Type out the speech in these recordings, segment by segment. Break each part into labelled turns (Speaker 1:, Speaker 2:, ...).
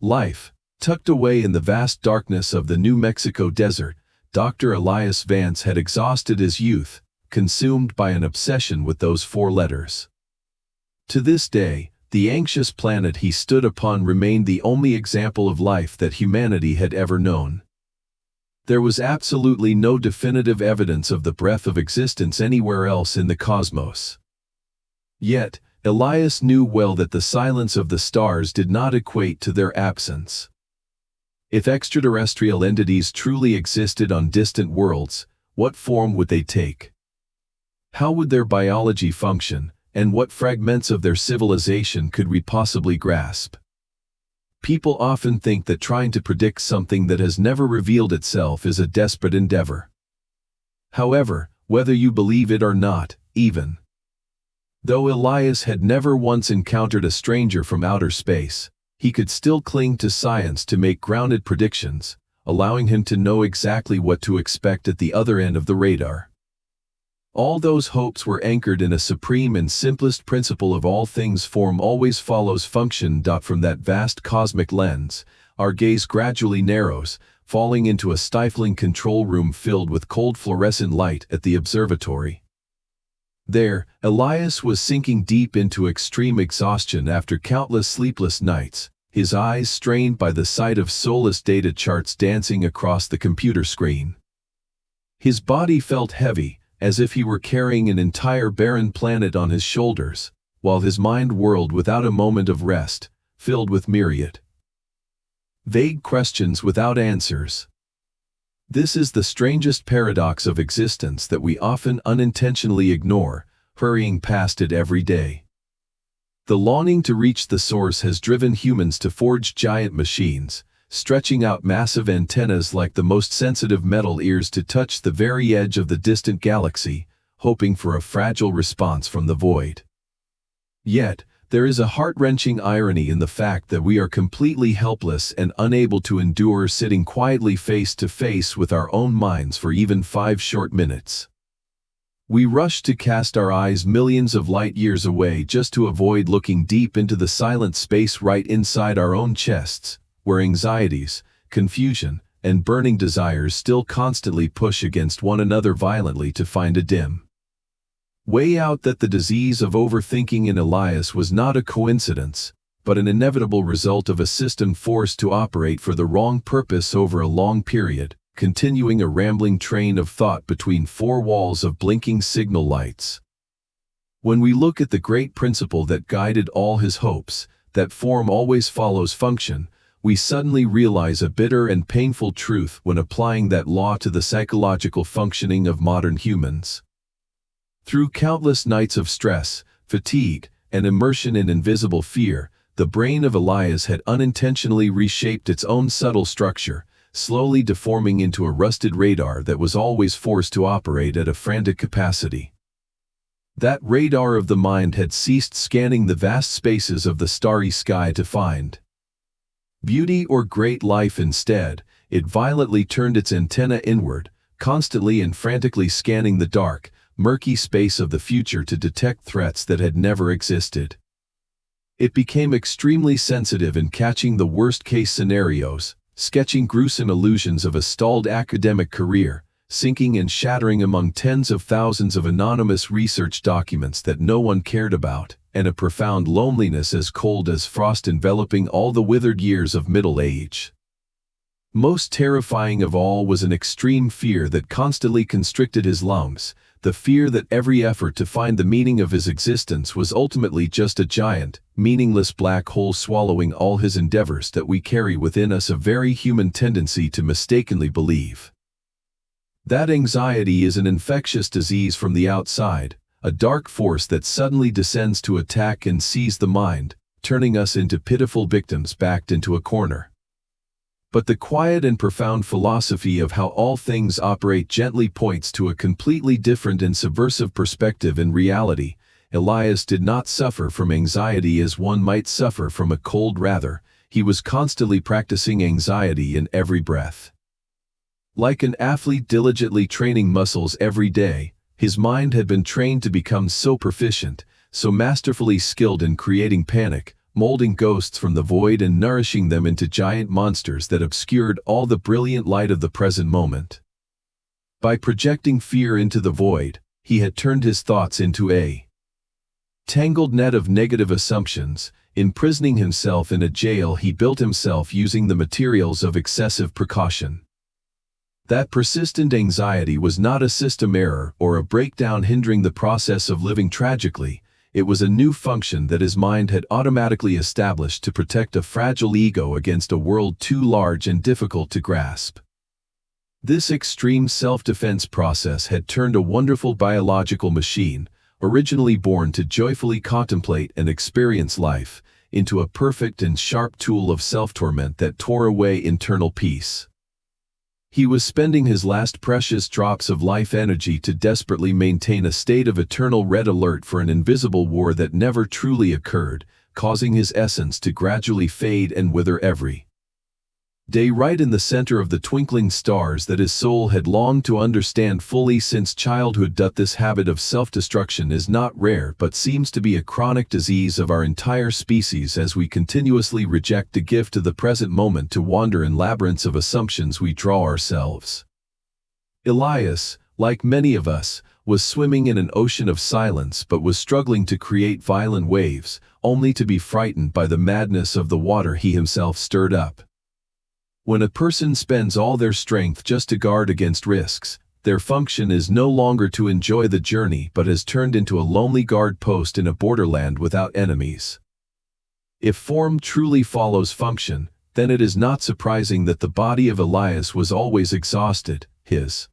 Speaker 1: Life. Tucked away in the vast darkness of the New Mexico desert, Dr. Elias Vance had exhausted his youth, consumed by an obsession with those four letters. To this day, the anxious planet he stood upon remained the only example of life that humanity had ever known. There was absolutely no definitive evidence of the breath of existence anywhere else in the cosmos. Yet, Elias knew well that the silence of the stars did not equate to their absence. If extraterrestrial entities truly existed on distant worlds, what form would they take? How would their biology function, and what fragments of their civilization could we possibly grasp? People often think that trying to predict something that has never revealed itself is a desperate endeavor. However, whether you believe it or not, even though Elias had never once encountered a stranger from outer space, he could still cling to science to make grounded predictions, allowing him to know exactly what to expect at the other end of the radar. All those hopes were anchored in a supreme and simplest principle of all things: form always follows function. From that vast cosmic lens, our gaze gradually narrows, falling into a stifling control room filled with cold fluorescent light at the observatory. There, Elias was sinking deep into extreme exhaustion after countless sleepless nights, his eyes strained by the sight of soulless data charts dancing across the computer screen. His body felt heavy, as if he were carrying an entire barren planet on his shoulders, while his mind whirled without a moment of rest, filled with myriad vague questions without answers. This is the strangest paradox of existence that we often unintentionally ignore, hurrying past it every day. The longing to reach the source has driven humans to forge giant machines, stretching out massive antennas like the most sensitive metal ears to touch the very edge of the distant galaxy, hoping for a fragile response from the void. Yet, there is a heart-wrenching irony in the fact that we are completely helpless and unable to endure sitting quietly face to face with our own minds for even 5 short minutes. We rush to cast our eyes millions of light years away just to avoid looking deep into the silent space right inside our own chests, where anxieties, confusion, and burning desires still constantly push against one another violently to find a dim way out. That the disease of overthinking in Elias was not a coincidence, but an inevitable result of a system forced to operate for the wrong purpose over a long period, continuing a rambling train of thought between 4 walls of blinking signal lights. When we look at the great principle that guided all his hopes, that form always follows function, we suddenly realize a bitter and painful truth when applying that law to the psychological functioning of modern humans. Through countless nights of stress, fatigue, and immersion in invisible fear, the brain of Elias had unintentionally reshaped its own subtle structure, slowly deforming into a rusted radar that was always forced to operate at a frantic capacity. That radar of the mind had ceased scanning the vast spaces of the starry sky to find beauty or great life. Instead, it violently turned its antenna inward, constantly and frantically scanning the dark, murky space of the future to detect threats that had never existed. It became extremely sensitive in catching the worst-case scenarios, sketching gruesome illusions of a stalled academic career, sinking and shattering among tens of thousands of anonymous research documents that no one cared about, and a profound loneliness as cold as frost enveloping all the withered years of middle age. Most terrifying of all was an extreme fear that constantly constricted his lungs, the fear that every effort to find the meaning of his existence was ultimately just a giant, meaningless black hole swallowing all his endeavors. That we carry within us a very human tendency to mistakenly believe that anxiety is an infectious disease from the outside, a dark force that suddenly descends to attack and seize the mind, turning us into pitiful victims backed into a corner. But the quiet and profound philosophy of how all things operate gently points to a completely different and subversive perspective. In reality, Elias did not suffer from anxiety as one might suffer from a cold. Rather, he was constantly practicing anxiety in every breath. Like an athlete diligently training muscles every day, his mind had been trained to become so proficient, so masterfully skilled in creating panic, molding ghosts from the void and nourishing them into giant monsters that obscured all the brilliant light of the present moment. By projecting fear into the void, he had turned his thoughts into a tangled net of negative assumptions, imprisoning himself in a jail he built himself using the materials of excessive precaution. That persistent anxiety was not a system error or a breakdown hindering the process of living tragically. It was a new function that his mind had automatically established to protect a fragile ego against a world too large and difficult to grasp. This extreme self-defense process had turned a wonderful biological machine, originally born to joyfully contemplate and experience life, into a perfect and sharp tool of self-torment that tore away internal peace. He was spending his last precious drops of life energy to desperately maintain a state of eternal red alert for an invisible war that never truly occurred, causing his essence to gradually fade and wither every day right in the center of the twinkling stars that his soul had longed to understand fully since childhood. This habit of self-destruction is not rare but seems to be a chronic disease of our entire species as we continuously reject the gift of the present moment to wander in labyrinths of assumptions we draw ourselves. Elias, like many of us, was swimming in an ocean of silence but was struggling to create violent waves, only to be frightened by the madness of the water he himself stirred up. When a person spends all their strength just to guard against risks, their function is no longer to enjoy the journey but has turned into a lonely guard post in a borderland without enemies. If form truly follows function, then it is not surprising that the body of Elias was always exhausted, his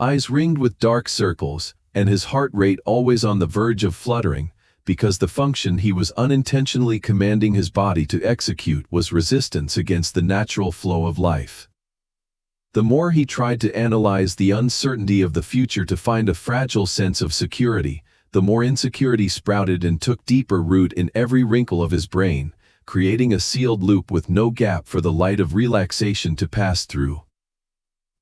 Speaker 1: eyes ringed with dark circles, and his heart rate always on the verge of fluttering, because the function he was unintentionally commanding his body to execute was resistance against the natural flow of life. The more he tried to analyze the uncertainty of the future to find a fragile sense of security, the more insecurity sprouted and took deeper root in every wrinkle of his brain, creating a sealed loop with no gap for the light of relaxation to pass through.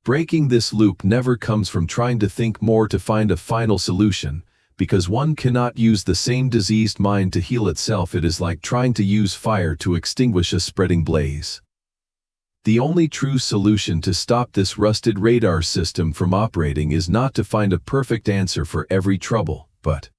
Speaker 1: Breaking this loop never comes from trying to think more to find a final solution, because one cannot use the same diseased mind to heal itself. It is like trying to use fire to extinguish a spreading blaze. The only true solution to stop this rusted radar system from operating is not to find a perfect answer for every trouble, but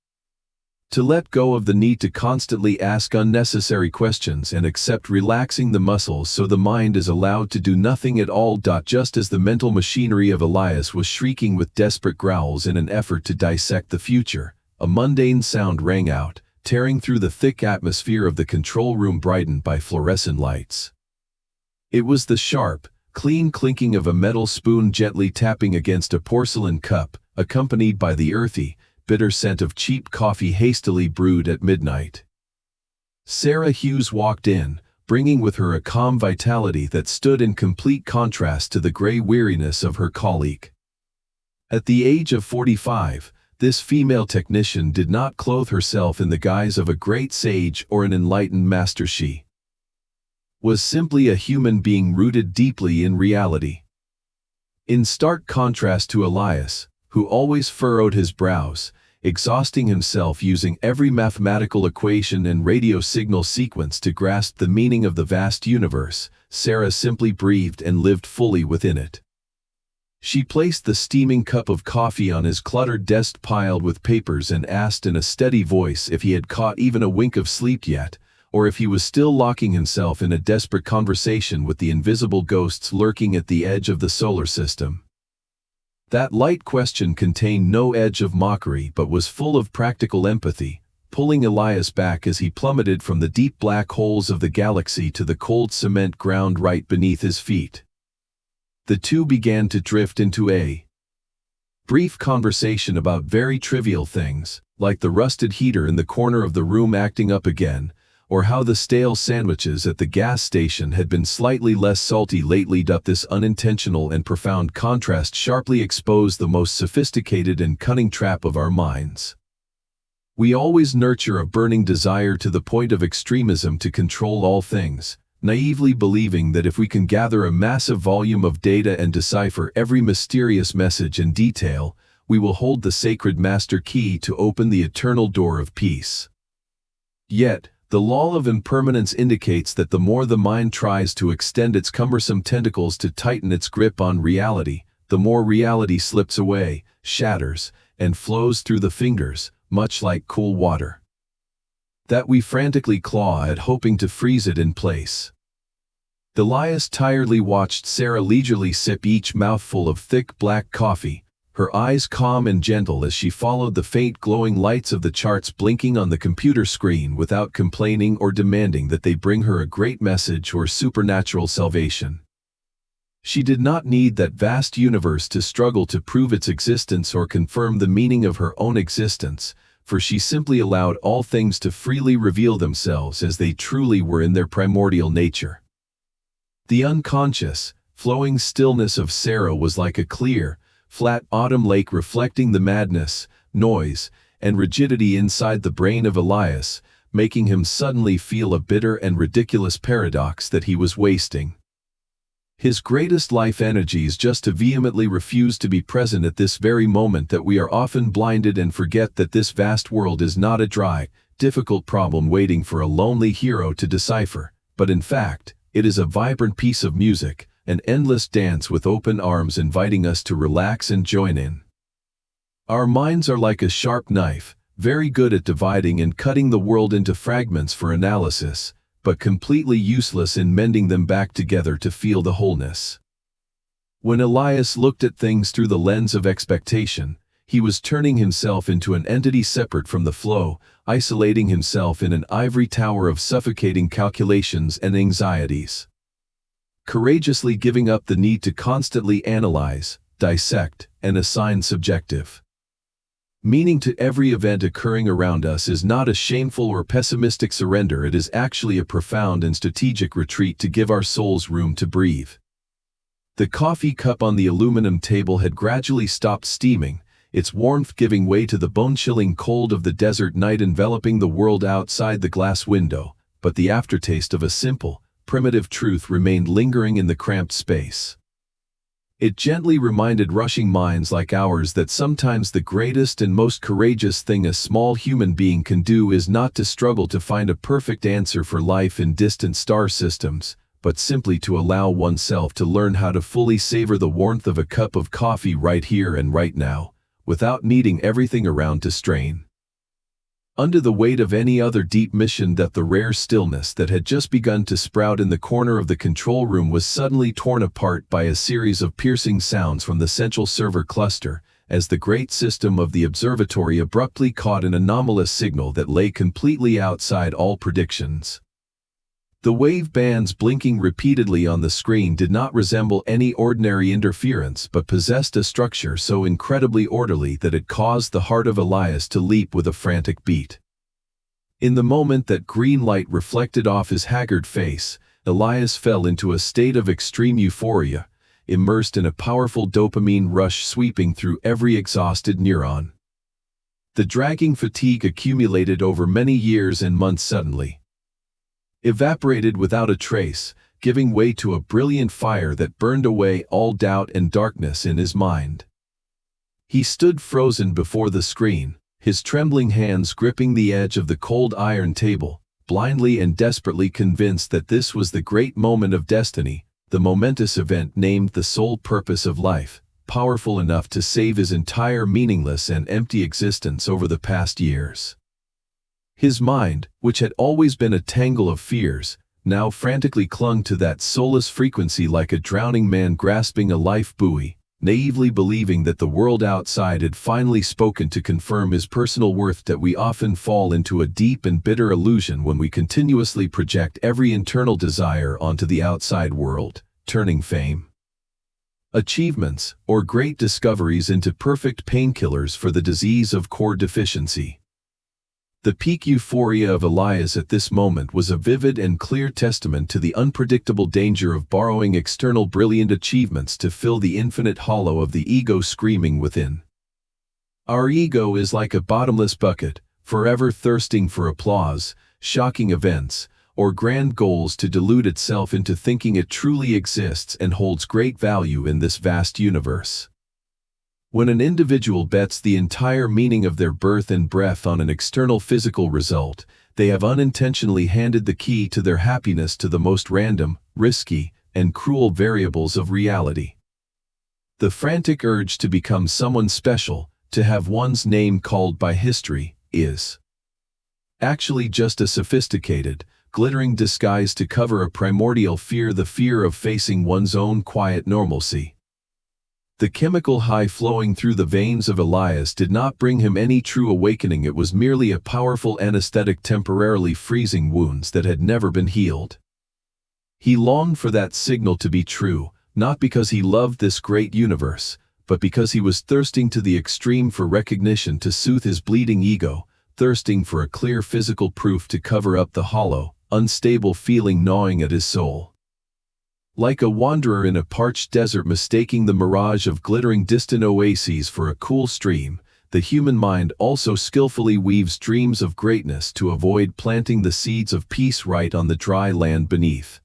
Speaker 1: to let go of the need to constantly ask unnecessary questions and accept relaxing the muscles so the mind is allowed to do nothing at all. Just as the mental machinery of Elias was shrieking with desperate growls in an effort to dissect the future, a mundane sound rang out, tearing through the thick atmosphere of the control room brightened by fluorescent lights. It was the sharp, clean clinking of a metal spoon gently tapping against a porcelain cup, accompanied by the earthy, bitter scent of cheap coffee hastily brewed at midnight. Sarah Hughes walked in, bringing with her a calm vitality that stood in complete contrast to the gray weariness of her colleague. At the age of 45, this female technician did not clothe herself in the guise of a great sage or an enlightened master. She was simply a human being rooted deeply in reality. In stark contrast to Elias, who always furrowed his brows, exhausting himself using every mathematical equation and radio signal sequence to grasp the meaning of the vast universe, Sarah simply breathed and lived fully within it. She placed the steaming cup of coffee on his cluttered desk piled with papers and asked in a steady voice if he had caught even a wink of sleep yet, or if he was still locking himself in a desperate conversation with the invisible ghosts lurking at the edge of the solar system. That light question contained no edge of mockery but was full of practical empathy, pulling Elias back as he plummeted from the deep black holes of the galaxy to the cold cement ground right beneath his feet. The two began to drift into a brief conversation about very trivial things, like the rusted heater in the corner of the room acting up again, or how the stale sandwiches at the gas station had been slightly less salty lately. This unintentional and profound contrast sharply exposed the most sophisticated and cunning trap of our minds. We always nurture a burning desire to the point of extremism to control all things, naively believing that if we can gather a massive volume of data and decipher every mysterious message in detail, we will hold the sacred master key to open the eternal door of peace. Yet, The law of impermanence indicates that the more the mind tries to extend its cumbersome tentacles to tighten its grip on reality, the more reality slips away, shatters, and flows through the fingers, much like cool water that we frantically claw at, hoping to freeze it in place. Elias tiredly watched Sarah leisurely sip each mouthful of thick black coffee, her eyes calm and gentle as she followed the faint glowing lights of the charts blinking on the computer screen without complaining or demanding that they bring her a great message or supernatural salvation. She did not need that vast universe to struggle to prove its existence or confirm the meaning of her own existence, for she simply allowed all things to freely reveal themselves as they truly were in their primordial nature. The unconscious, flowing stillness of Sarah was like a clear, flat autumn lake reflecting the madness, noise, and rigidity inside the brain of Elias, making him suddenly feel a bitter and ridiculous paradox that he was wasting his greatest life energies just to vehemently refuse to be present at this very moment, that we are often blinded and forget that this vast world is not a dry, difficult problem waiting for a lonely hero to decipher, but in fact, it is a vibrant piece of music, an endless dance with open arms inviting us to relax and join in. Our minds are like a sharp knife, very good at dividing and cutting the world into fragments for analysis, but completely useless in mending them back together to feel the wholeness. When Elias looked at things through the lens of expectation, he was turning himself into an entity separate from the flow, isolating himself in an ivory tower of suffocating calculations and anxieties. Courageously giving up the need to constantly analyze, dissect, and assign subjective meaning to every event occurring around us is not a shameful or pessimistic surrender. It is actually a profound and strategic retreat to give our souls room to breathe. The coffee cup on the aluminum table had gradually stopped steaming, its warmth giving way to the bone-chilling cold of the desert night enveloping the world outside the glass window, but the aftertaste of a simple, primitive truth remained lingering in the cramped space. It gently reminded rushing minds like ours that sometimes the greatest and most courageous thing a small human being can do is not to struggle to find a perfect answer for life in distant star systems, but simply to allow oneself to learn how to fully savor the warmth of a cup of coffee right here and right now, without needing everything around to strain under the weight of any other deep mission. That the rare stillness that had just begun to sprout in the corner of the control room was suddenly torn apart by a series of piercing sounds from the central server cluster, as the great system of the observatory abruptly caught an anomalous signal that lay completely outside all predictions. The wave bands blinking repeatedly on the screen did not resemble any ordinary interference, but possessed a structure so incredibly orderly that it caused the heart of Elias to leap with a frantic beat. In the moment that green light reflected off his haggard face, Elias fell into a state of extreme euphoria, immersed in a powerful dopamine rush sweeping through every exhausted neuron. The dragging fatigue accumulated over many years and months suddenly evaporated without a trace, giving way to a brilliant fire that burned away all doubt and darkness in his mind. He stood frozen before the screen, his trembling hands gripping the edge of the cold iron table, blindly and desperately convinced that this was the great moment of destiny, the momentous event named the sole purpose of life, powerful enough to save his entire meaningless and empty existence over the past years. His mind, which had always been a tangle of fears, now frantically clung to that soulless frequency like a drowning man grasping a life buoy, naively believing that the world outside had finally spoken to confirm his personal worth. That we often fall into a deep and bitter illusion when we continuously project every internal desire onto the outside world, turning fame, achievements, or great discoveries into perfect painkillers for the disease of core deficiency. The peak euphoria of Elias at this moment was a vivid and clear testament to the unpredictable danger of borrowing external brilliant achievements to fill the infinite hollow of the ego screaming within. Our ego is like a bottomless bucket, forever thirsting for applause, shocking events, or grand goals to delude itself into thinking it truly exists and holds great value in this vast universe. When an individual bets the entire meaning of their birth and breath on an external physical result, they have unintentionally handed the key to their happiness to the most random, risky, and cruel variables of reality. The frantic urge to become someone special, to have one's name called by history, is actually just a sophisticated, glittering disguise to cover a primordial fear, the fear of facing one's own quiet normalcy. The chemical high flowing through the veins of Elias did not bring him any true awakening. It was merely a powerful anesthetic temporarily freezing wounds that had never been healed. He longed for that signal to be true, not because he loved this great universe, but because he was thirsting to the extreme for recognition to soothe his bleeding ego, thirsting for a clear physical proof to cover up the hollow, unstable feeling gnawing at his soul. Like a wanderer in a parched desert mistaking the mirage of glittering distant oases for a cool stream, the human mind also skillfully weaves dreams of greatness to avoid planting the seeds of peace right on the dry land beneath.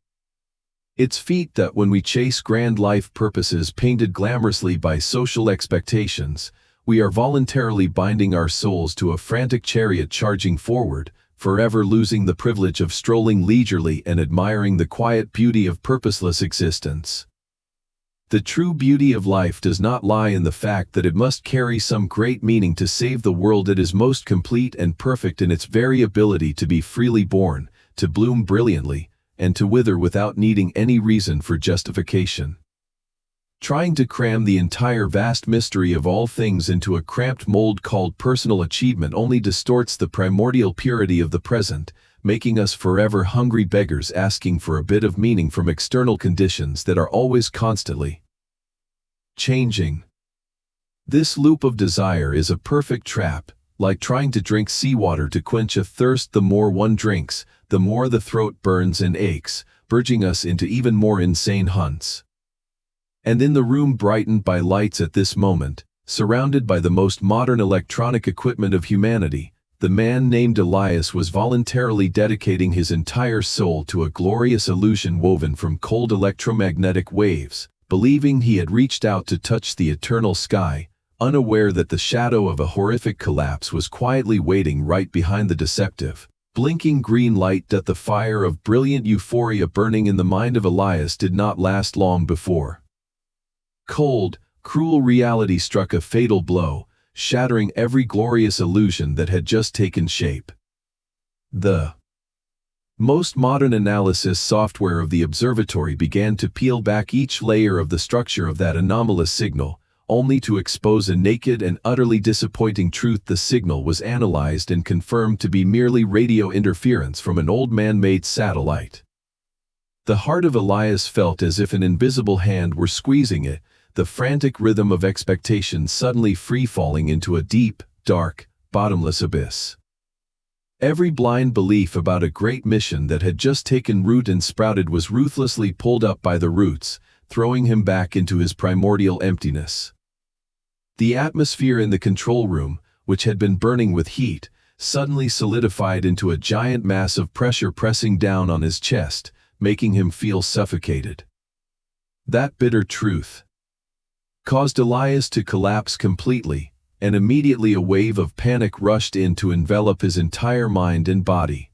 Speaker 1: It's feat that when we chase grand life purposes painted glamorously by social expectations, we are voluntarily binding our souls to a frantic chariot charging forward, forever losing the privilege of strolling leisurely and admiring the quiet beauty of purposeless existence. The true beauty of life does not lie in the fact that it must carry some great meaning to save the world. It is most complete and perfect in its very ability to be freely born, to bloom brilliantly, and to wither without needing any reason for justification. Trying to cram the entire vast mystery of all things into a cramped mold called personal achievement only distorts the primordial purity of the present, making us forever hungry beggars asking for a bit of meaning from external conditions that are always constantly changing. This loop of desire is a perfect trap, like trying to drink seawater to quench a thirst. The more one drinks, the more the throat burns and aches, urging us into even more insane hunts. And in the room brightened by lights at this moment, surrounded by the most modern electronic equipment of humanity, the man named Elias was voluntarily dedicating his entire soul to a glorious illusion woven from cold electromagnetic waves, believing he had reached out to touch the eternal sky, unaware that the shadow of a horrific collapse was quietly waiting right behind the deceptive, blinking green light. That the fire of brilliant euphoria burning in the mind of Elias did not last long before cold, cruel reality struck a fatal blow, shattering every glorious illusion that had just taken shape. The most modern analysis software of the observatory began to peel back each layer of the structure of that anomalous signal, only to expose a naked and utterly disappointing truth. The signal was analyzed and confirmed to be merely radio interference from an old man-made satellite. The heart of Elias felt as if an invisible hand were squeezing it, the frantic rhythm of expectation suddenly free-falling into a deep, dark, bottomless abyss. Every blind belief about a great mission that had just taken root and sprouted was ruthlessly pulled up by the roots, throwing him back into his primordial emptiness. The atmosphere in the control room, which had been burning with heat, suddenly solidified into a giant mass of pressure pressing down on his chest, making him feel suffocated. That bitter truth caused Elias to collapse completely, and immediately a wave of panic rushed in to envelop his entire mind and body.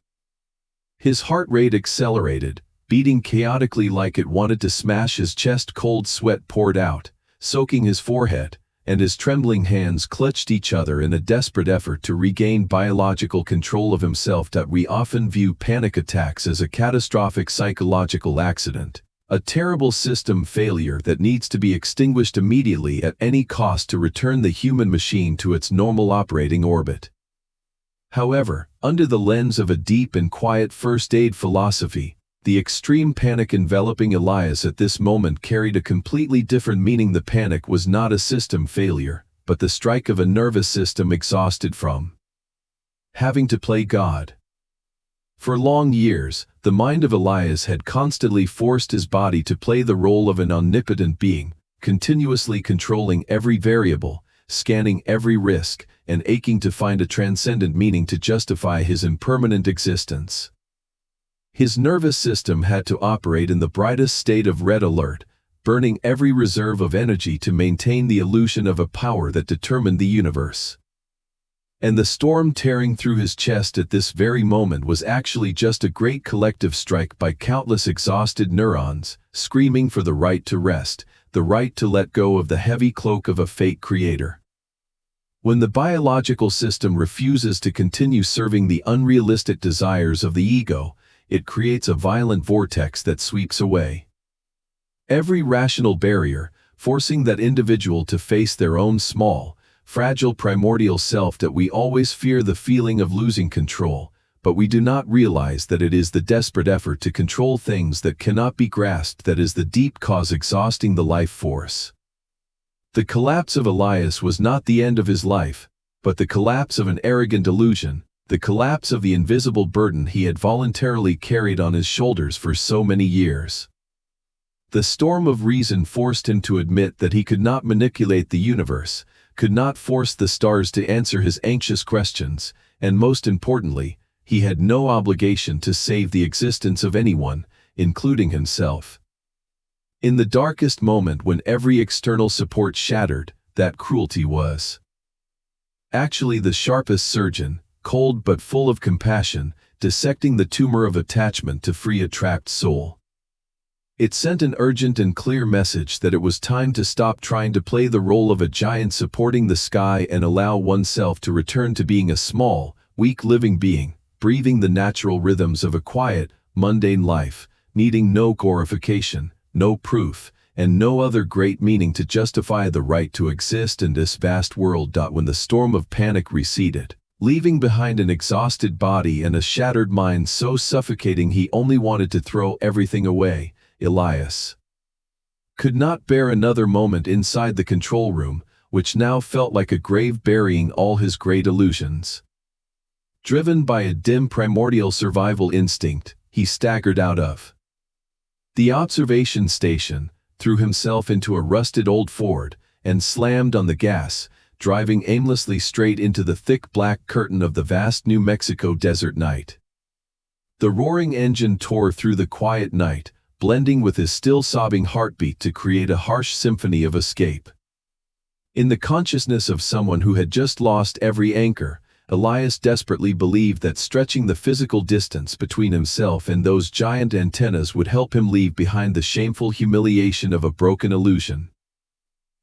Speaker 1: His heart rate accelerated, beating chaotically like it wanted to smash his chest. Cold sweat poured out, soaking his forehead, and his trembling hands clutched each other in a desperate effort to regain biological control of himself. We often view panic attacks as a catastrophic psychological accident, a terrible system failure that needs to be extinguished immediately at any cost to return the human machine to its normal operating orbit. However, under the lens of a deep and quiet first aid philosophy, the extreme panic enveloping Elias at this moment carried a completely different meaning. The panic was not a system failure, but the strike of a nervous system exhausted from having to play God. For long years, the mind of Elias had constantly forced his body to play the role of an omnipotent being, continuously controlling every variable, scanning every risk, and aching to find a transcendent meaning to justify his impermanent existence. His nervous system had to operate in the brightest state of red alert, burning every reserve of energy to maintain the illusion of a power that determined the universe. And the storm tearing through his chest at this very moment was actually just a great collective strike by countless exhausted neurons, screaming for the right to rest, the right to let go of the heavy cloak of a fake creator. When the biological system refuses to continue serving the unrealistic desires of the ego, it creates a violent vortex that sweeps away every rational barrier, forcing that individual to face their own small, fragile primordial self. That we always fear the feeling of losing control, but we do not realize that it is the desperate effort to control things that cannot be grasped that is the deep cause exhausting the life force. The collapse of Elias was not the end of his life, but the collapse of an arrogant illusion, the collapse of the invisible burden he had voluntarily carried on his shoulders for so many years. The storm of reason forced him to admit that he could not manipulate the universe, could not force the stars to answer his anxious questions, and most importantly, he had no obligation to save the existence of anyone, including himself. In the darkest moment when every external support shattered, that cruelty was actually the sharpest surgeon, cold but full of compassion, dissecting the tumor of attachment to free a trapped soul. It sent an urgent and clear message that it was time to stop trying to play the role of a giant supporting the sky and allow oneself to return to being a small, weak living being, breathing the natural rhythms of a quiet, mundane life, needing no glorification, no proof, and no other great meaning to justify the right to exist in this vast world. When the storm of panic receded, leaving behind an exhausted body and a shattered mind so suffocating he only wanted to throw everything away, Elias could not bear another moment inside the control room, which now felt like a grave burying all his great illusions. Driven by a dim primordial survival instinct, he staggered out of the observation station, threw himself into a rusted old Ford, and slammed on the gas, driving aimlessly straight into the thick black curtain of the vast New Mexico desert night. The roaring engine tore through the quiet night, blending with his still sobbing heartbeat to create a harsh symphony of escape. In the consciousness of someone who had just lost every anchor, Elias desperately believed that stretching the physical distance between himself and those giant antennas would help him leave behind the shameful humiliation of a broken illusion.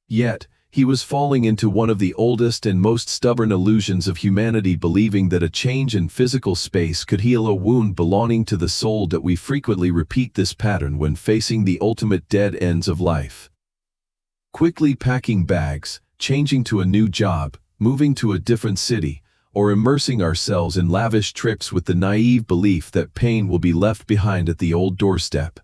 Speaker 1: Yet, he was falling into one of the oldest and most stubborn illusions of humanity, believing that a change in physical space could heal a wound belonging to the soul. That we frequently repeat this pattern when facing the ultimate dead ends of life. Quickly packing bags, changing to a new job, moving to a different city, or immersing ourselves in lavish trips with the naive belief that pain will be left behind at the old doorstep.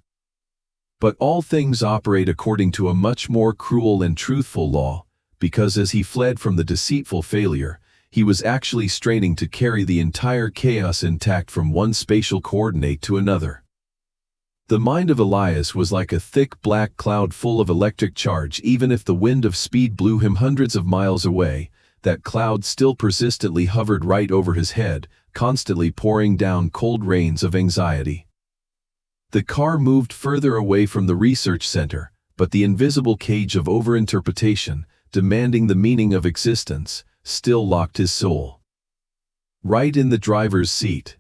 Speaker 1: But all things operate according to a much more cruel and truthful law, because as he fled from the deceitful failure, he was actually straining to carry the entire chaos intact from one spatial coordinate to another. The mind of Elias was like a thick black cloud full of electric charge. Even if the wind of speed blew him hundreds of miles away, that cloud still persistently hovered right over his head, constantly pouring down cold rains of anxiety. The car moved further away from the research center, but the invisible cage of overinterpretation, demanding the meaning of existence, still locked his soul right in the driver's seat.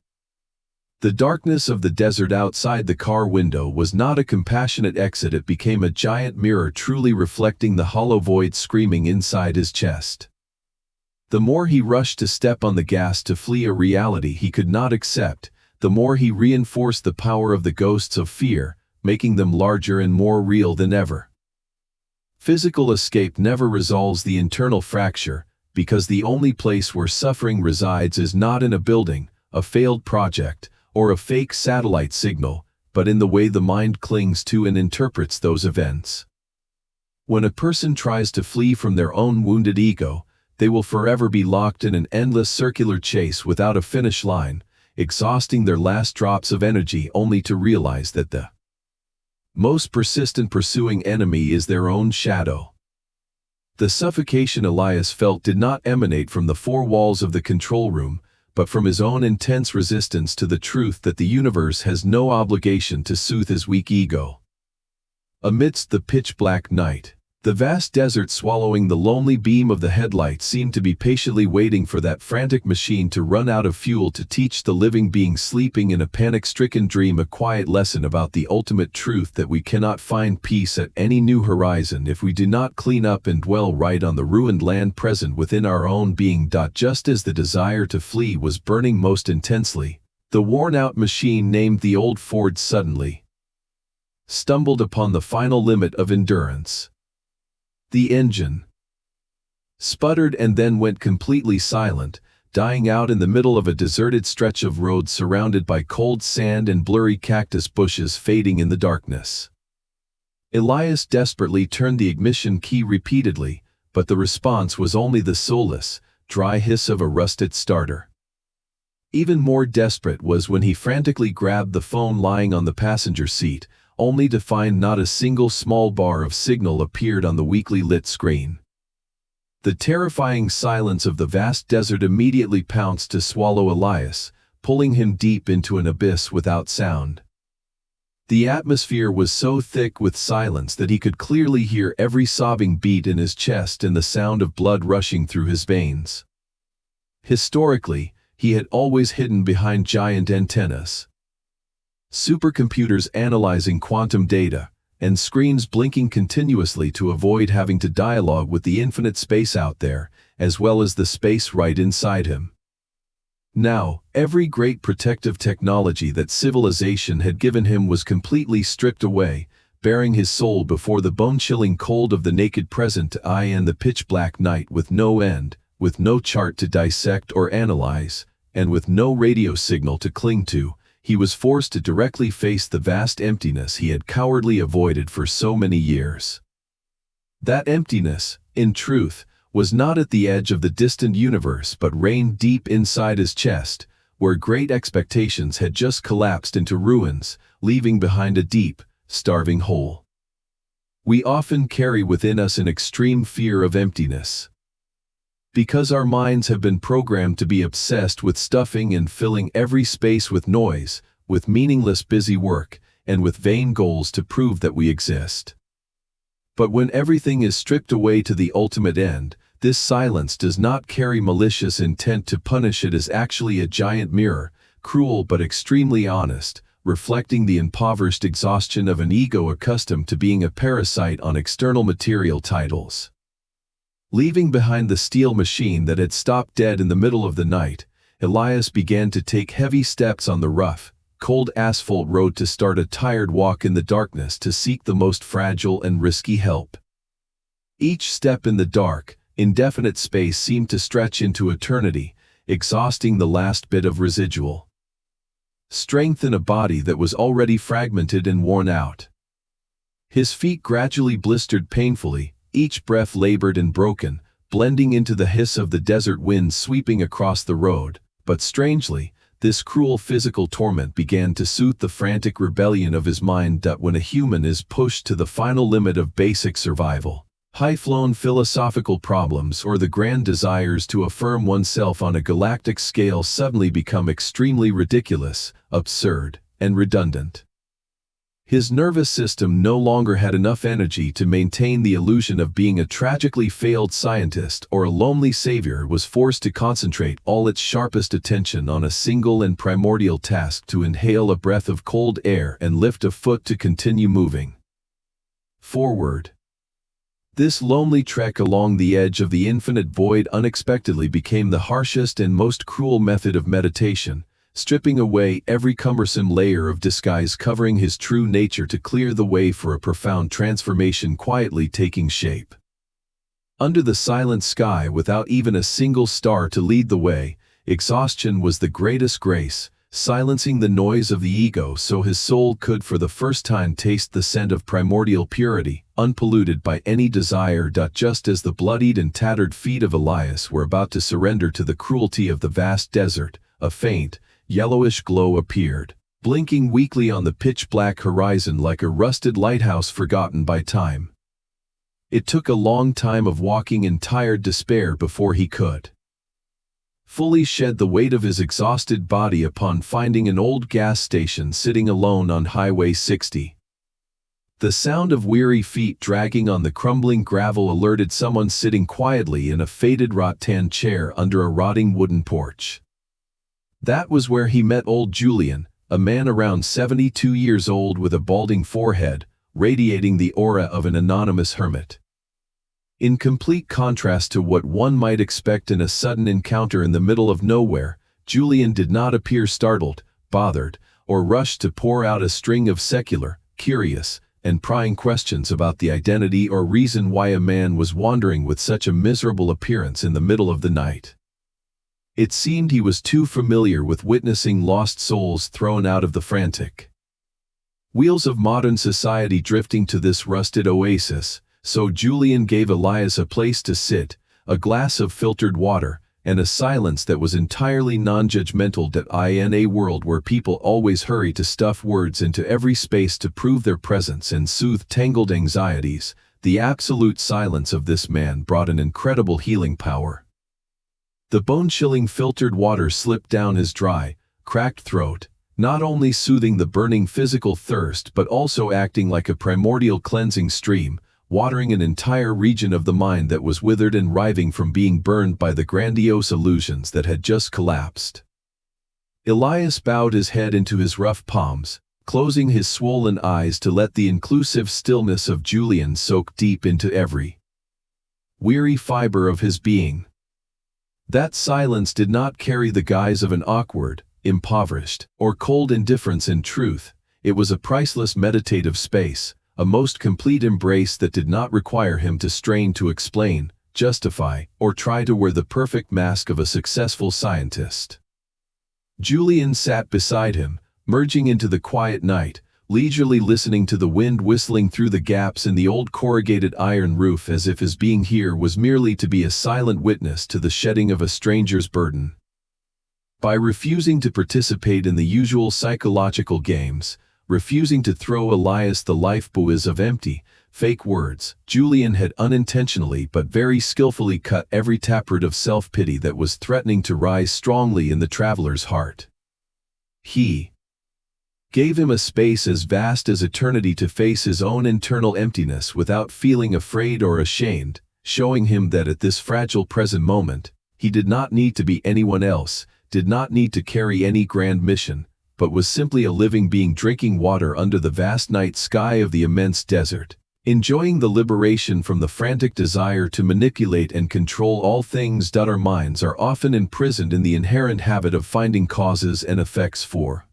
Speaker 1: The darkness of the desert outside the car window was not a compassionate exit. It became a giant mirror, truly reflecting the hollow void screaming inside his chest. The more he rushed to step on the gas to flee a reality he could not accept, the more he reinforced the power of the ghosts of fear, making them larger and more real than ever. Physical escape never resolves the internal fracture, because the only place where suffering resides is not in a building, a failed project, or a fake satellite signal, but in the way the mind clings to and interprets those events. When a person tries to flee from their own wounded ego, they will forever be locked in an endless circular chase without a finish line, exhausting their last drops of energy only to realize that the most persistent pursuing enemy is their own shadow. The suffocation Elias felt did not emanate from the four walls of the control room, but from his own intense resistance to the truth that the universe has no obligation to soothe his weak ego. Amidst the pitch-black night, The vast desert swallowing the lonely beam of the headlight seemed to be patiently waiting for that frantic machine to run out of fuel to teach the living being sleeping in a panic-stricken dream a quiet lesson about the ultimate truth that we cannot find peace at any new horizon if we do not clean up and dwell right on the ruined land present within our own being. Just as the desire to flee was burning most intensely, the worn-out machine named the Old Ford suddenly stumbled upon the final limit of endurance. The engine sputtered and then went completely silent, dying out in the middle of a deserted stretch of road surrounded by cold sand and blurry cactus bushes fading in the darkness. Elias desperately turned the ignition key repeatedly, but the response was only the soulless, dry hiss of a rusted starter. Even more desperate was when he frantically grabbed the phone lying on the passenger seat, only to find not a single small bar of signal appeared on the weakly lit screen. The terrifying silence of the vast desert immediately pounced to swallow Elias, pulling him deep into an abyss without sound. The atmosphere was so thick with silence that he could clearly hear every sobbing beat in his chest and the sound of blood rushing through his veins. Historically, he had always hidden behind giant antennas, supercomputers analyzing quantum data, and screens blinking continuously to avoid having to dialogue with the infinite space out there, as well as the space right inside him. Now, every great protective technology that civilization had given him was completely stripped away, baring his soul before the bone-chilling cold of the naked present eye and the pitch-black night with no end, with no chart to dissect or analyze, and with no radio signal to cling to. He was forced to directly face the vast emptiness he had cowardly avoided for so many years. That emptiness, in truth, was not at the edge of the distant universe but reigned deep inside his chest, where great expectations had just collapsed into ruins, leaving behind a deep, starving hole. We often carry within us an extreme fear of emptiness. Because our minds have been programmed to be obsessed with stuffing and filling every space with noise, with meaningless busy work, and with vain goals to prove that we exist. But when everything is stripped away to the ultimate end, this silence does not carry malicious intent to punish. It is actually a giant mirror, cruel but extremely honest, reflecting the impoverished exhaustion of an ego accustomed to being a parasite on external material titles. Leaving behind the steel machine that had stopped dead in the middle of the night, Elias began to take heavy steps on the rough, cold asphalt road to start a tired walk in the darkness to seek the most fragile and risky help. Each step in the dark, indefinite space seemed to stretch into eternity, exhausting the last bit of residual strength in a body that was already fragmented and worn out. His feet gradually blistered painfully, each breath labored and broken, blending into the hiss of the desert wind sweeping across the road, but strangely, this cruel physical torment began to soothe the frantic rebellion of his mind. When a human is pushed to the final limit of basic survival, high-flown philosophical problems or the grand desires to affirm oneself on a galactic scale suddenly become extremely ridiculous, absurd, and redundant. His nervous system no longer had enough energy to maintain the illusion of being a tragically failed scientist or a lonely savior. It was forced to concentrate all its sharpest attention on a single and primordial task: to inhale a breath of cold air and lift a foot to continue moving forward. This lonely trek along the edge of the infinite void unexpectedly became the harshest and most cruel method of meditation, stripping away every cumbersome layer of disguise covering his true nature to clear the way for a profound transformation quietly taking shape. Under the silent sky, without even a single star to lead the way, exhaustion was the greatest grace, silencing the noise of the ego so his soul could for the first time taste the scent of primordial purity, unpolluted by any desire. Just as the bloodied and tattered feet of Elias were about to surrender to the cruelty of the vast desert, a faint, yellowish glow appeared, blinking weakly on the pitch-black horizon like a rusted lighthouse forgotten by time. It took a long time of walking in tired despair before he could fully shed the weight of his exhausted body upon finding an old gas station sitting alone on Highway 60. The sound of weary feet dragging on the crumbling gravel alerted someone sitting quietly in a faded rattan chair under a rotting wooden porch. That was where he met old Julian, a man around 72 years old with a balding forehead, radiating the aura of an anonymous hermit. In complete contrast to what one might expect in a sudden encounter in the middle of nowhere, Julian did not appear startled, bothered, or rushed to pour out a string of secular, curious, and prying questions about the identity or reason why a man was wandering with such a miserable appearance in the middle of the night. It seemed he was too familiar with witnessing lost souls thrown out of the frantic wheels of modern society drifting to this rusted oasis, so Julian gave Elias a place to sit, a glass of filtered water, and a silence that was entirely non-judgmental. In a world where people always hurry to stuff words into every space to prove their presence and soothe tangled anxieties, the absolute silence of this man brought an incredible healing power. The bone-chilling filtered water slipped down his dry, cracked throat, not only soothing the burning physical thirst but also acting like a primordial cleansing stream, watering an entire region of the mind that was withered and writhing from being burned by the grandiose illusions that had just collapsed. Elias bowed his head into his rough palms, closing his swollen eyes to let the inclusive stillness of Julian soak deep into every weary fiber of his being. That silence did not carry the guise of an awkward, impoverished, or cold indifference. In truth, it was a priceless meditative space, a most complete embrace that did not require him to strain to explain, justify, or try to wear the perfect mask of a successful scientist. Julian sat beside him, merging into the quiet night, leisurely listening to the wind whistling through the gaps in the old corrugated iron roof as if his being here was merely to be a silent witness to the shedding of a stranger's burden. By refusing to participate in the usual psychological games, refusing to throw Elias the life buoys of empty, fake words, Julian had unintentionally but very skillfully cut every taproot of self-pity that was threatening to rise strongly in the traveler's heart. He gave him a space as vast as eternity to face his own internal emptiness without feeling afraid or ashamed, showing him that at this fragile present moment, he did not need to be anyone else, did not need to carry any grand mission, but was simply a living being drinking water under the vast night sky of the immense desert, enjoying the liberation from the frantic desire to manipulate and control all things. Our minds are often imprisoned in the inherent habit of finding causes and effects for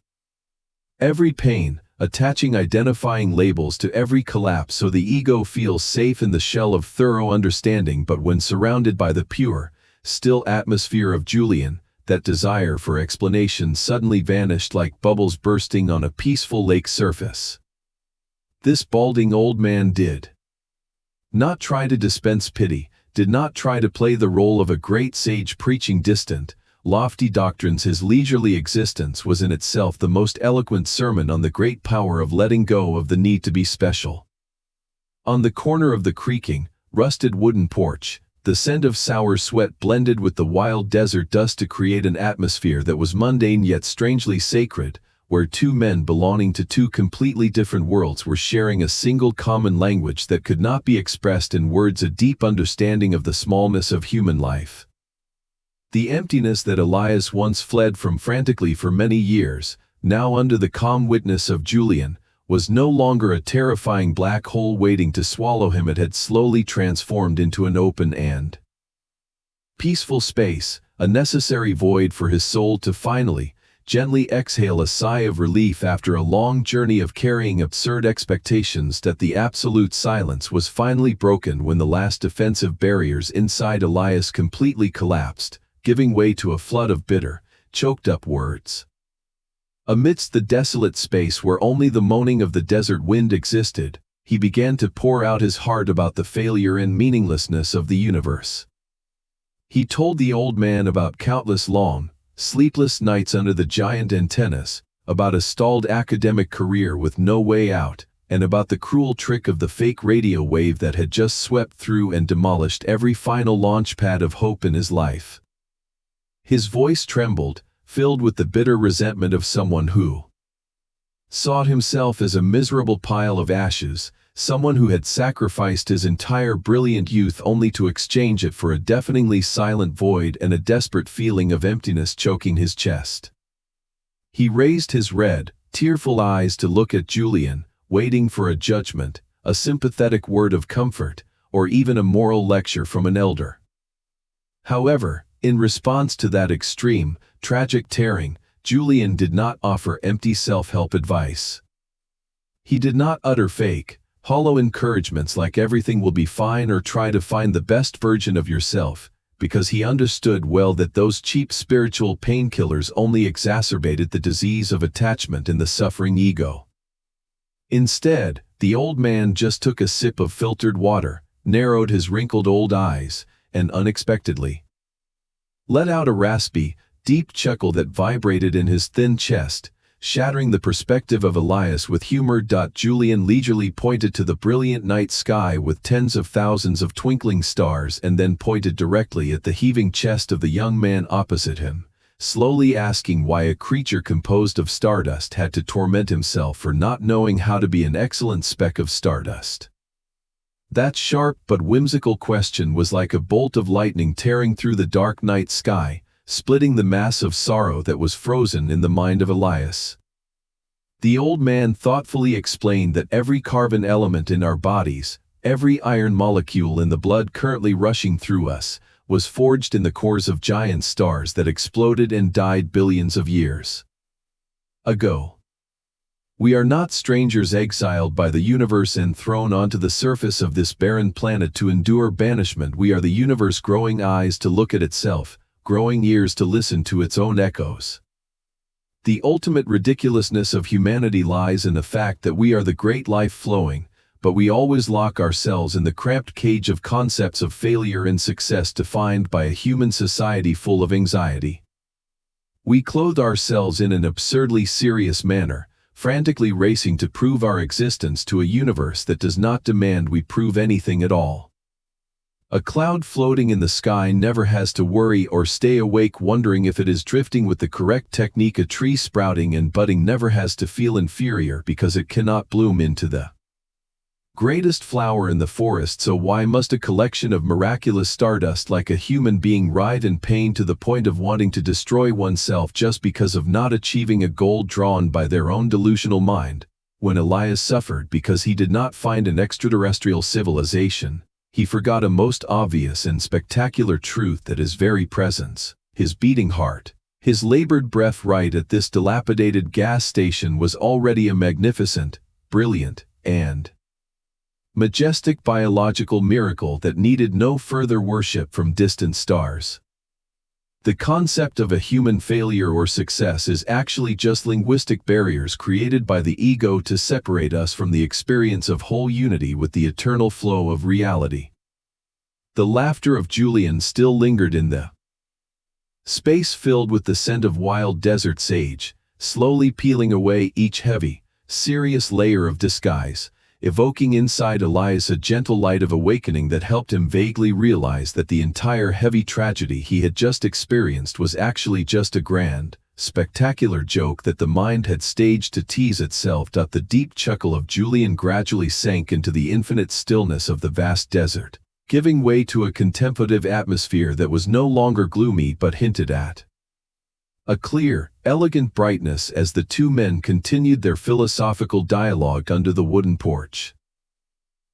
Speaker 1: every pain, attaching identifying labels to every collapse so the ego feels safe in the shell of thorough understanding. But when surrounded by the pure, still atmosphere of Julian, that desire for explanation suddenly vanished like bubbles bursting on a peaceful lake surface. This balding old man did not try to dispense pity, did not try to play the role of a great sage preaching distant, lofty doctrines. His leisurely existence was in itself the most eloquent sermon on the great power of letting go of the need to be special. On the corner of the creaking, rusted wooden porch, the scent of sour sweat blended with the wild desert dust to create an atmosphere that was mundane yet strangely sacred, where two men belonging to two completely different worlds were sharing a single common language that could not be expressed in words, a deep understanding of the smallness of human life. The emptiness that Elias once fled from frantically for many years, now under the calm witness of Julian, was no longer a terrifying black hole waiting to swallow him. It had slowly transformed into an open and peaceful space, a necessary void for his soul to finally, gently exhale a sigh of relief after a long journey of carrying absurd expectations. That the absolute silence was finally broken when the last defensive barriers inside Elias completely collapsed, giving way to a flood of bitter, choked-up words. Amidst the desolate space where only the moaning of the desert wind existed, he began to pour out his heart about the failure and meaninglessness of the universe. He told the old man about countless long, sleepless nights under the giant antennas, about a stalled academic career with no way out, and about the cruel trick of the fake radio wave that had just swept through and demolished every final launchpad of hope in his life. His voice trembled, filled with the bitter resentment of someone who saw himself as a miserable pile of ashes, someone who had sacrificed his entire brilliant youth only to exchange it for a deafeningly silent void and a desperate feeling of emptiness choking his chest. He raised his red, tearful eyes to look at Julian, waiting for a judgment, a sympathetic word of comfort, or even a moral lecture from an elder. However, in response to that extreme, tragic tearing, Julian did not offer empty self-help advice. He did not utter fake, hollow encouragements like everything will be fine or try to find the best version of yourself, because he understood well that those cheap spiritual painkillers only exacerbated the disease of attachment in the suffering ego. Instead, the old man just took a sip of filtered water, narrowed his wrinkled old eyes, and unexpectedly let out a raspy, deep chuckle that vibrated in his thin chest, shattering the perspective of Elias with humor. Julian leisurely pointed to the brilliant night sky with tens of thousands of twinkling stars and then pointed directly at the heaving chest of the young man opposite him, slowly asking why a creature composed of stardust had to torment himself for not knowing how to be an excellent speck of stardust. That sharp but whimsical question was like a bolt of lightning tearing through the dark night sky, splitting the mass of sorrow that was frozen in the mind of Elias. The old man thoughtfully explained that every carbon element in our bodies, every iron molecule in the blood currently rushing through us, was forged in the cores of giant stars that exploded and died billions of years ago. We are not strangers exiled by the universe and thrown onto the surface of this barren planet to endure banishment. We are the universe growing eyes to look at itself, growing ears to listen to its own echoes. The ultimate ridiculousness of humanity lies in the fact that we are the great life flowing, but we always lock ourselves in the cramped cage of concepts of failure and success defined by a human society full of anxiety. We clothe ourselves in an absurdly serious manner, frantically racing to prove our existence to a universe that does not demand we prove anything at all. A cloud floating in the sky never has to worry or stay awake wondering if it is drifting with the correct technique. A tree sprouting and budding never has to feel inferior because it cannot bloom into the greatest flower in the forest. So why must a collection of miraculous stardust like a human being writhe in pain to the point of wanting to destroy oneself just because of not achieving a goal drawn by their own delusional mind? When Elias suffered because he did not find an extraterrestrial civilization, he forgot a most obvious and spectacular truth: that his very presence, his beating heart, his labored breath right at this dilapidated gas station was already a magnificent, brilliant, and majestic biological miracle that needed no further worship from distant stars. The concept of a human failure or success is actually just linguistic barriers created by the ego to separate us from the experience of whole unity with the eternal flow of reality. The laughter of Julian still lingered in the space filled with the scent of wild desert sage, slowly peeling away each heavy, serious layer of disguise, evoking inside Elias a gentle light of awakening that helped him vaguely realize that the entire heavy tragedy he had just experienced was actually just a grand, spectacular joke that the mind had staged to tease itself. The deep chuckle of Julian gradually sank into the infinite stillness of the vast desert, giving way to a contemplative atmosphere that was no longer gloomy but hinted at a clear, elegant brightness as the two men continued their philosophical dialogue under the wooden porch.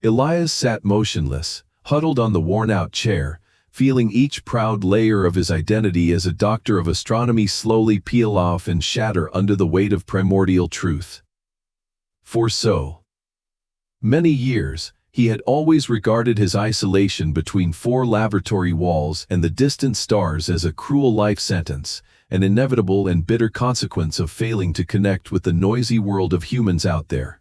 Speaker 1: Elias sat motionless, huddled on the worn-out chair, feeling each proud layer of his identity as a doctor of astronomy slowly peel off and shatter under the weight of primordial truth. For so many years, he had always regarded his isolation between four laboratory walls and the distant stars as a cruel life sentence, an inevitable and bitter consequence of failing to connect with the noisy world of humans out there.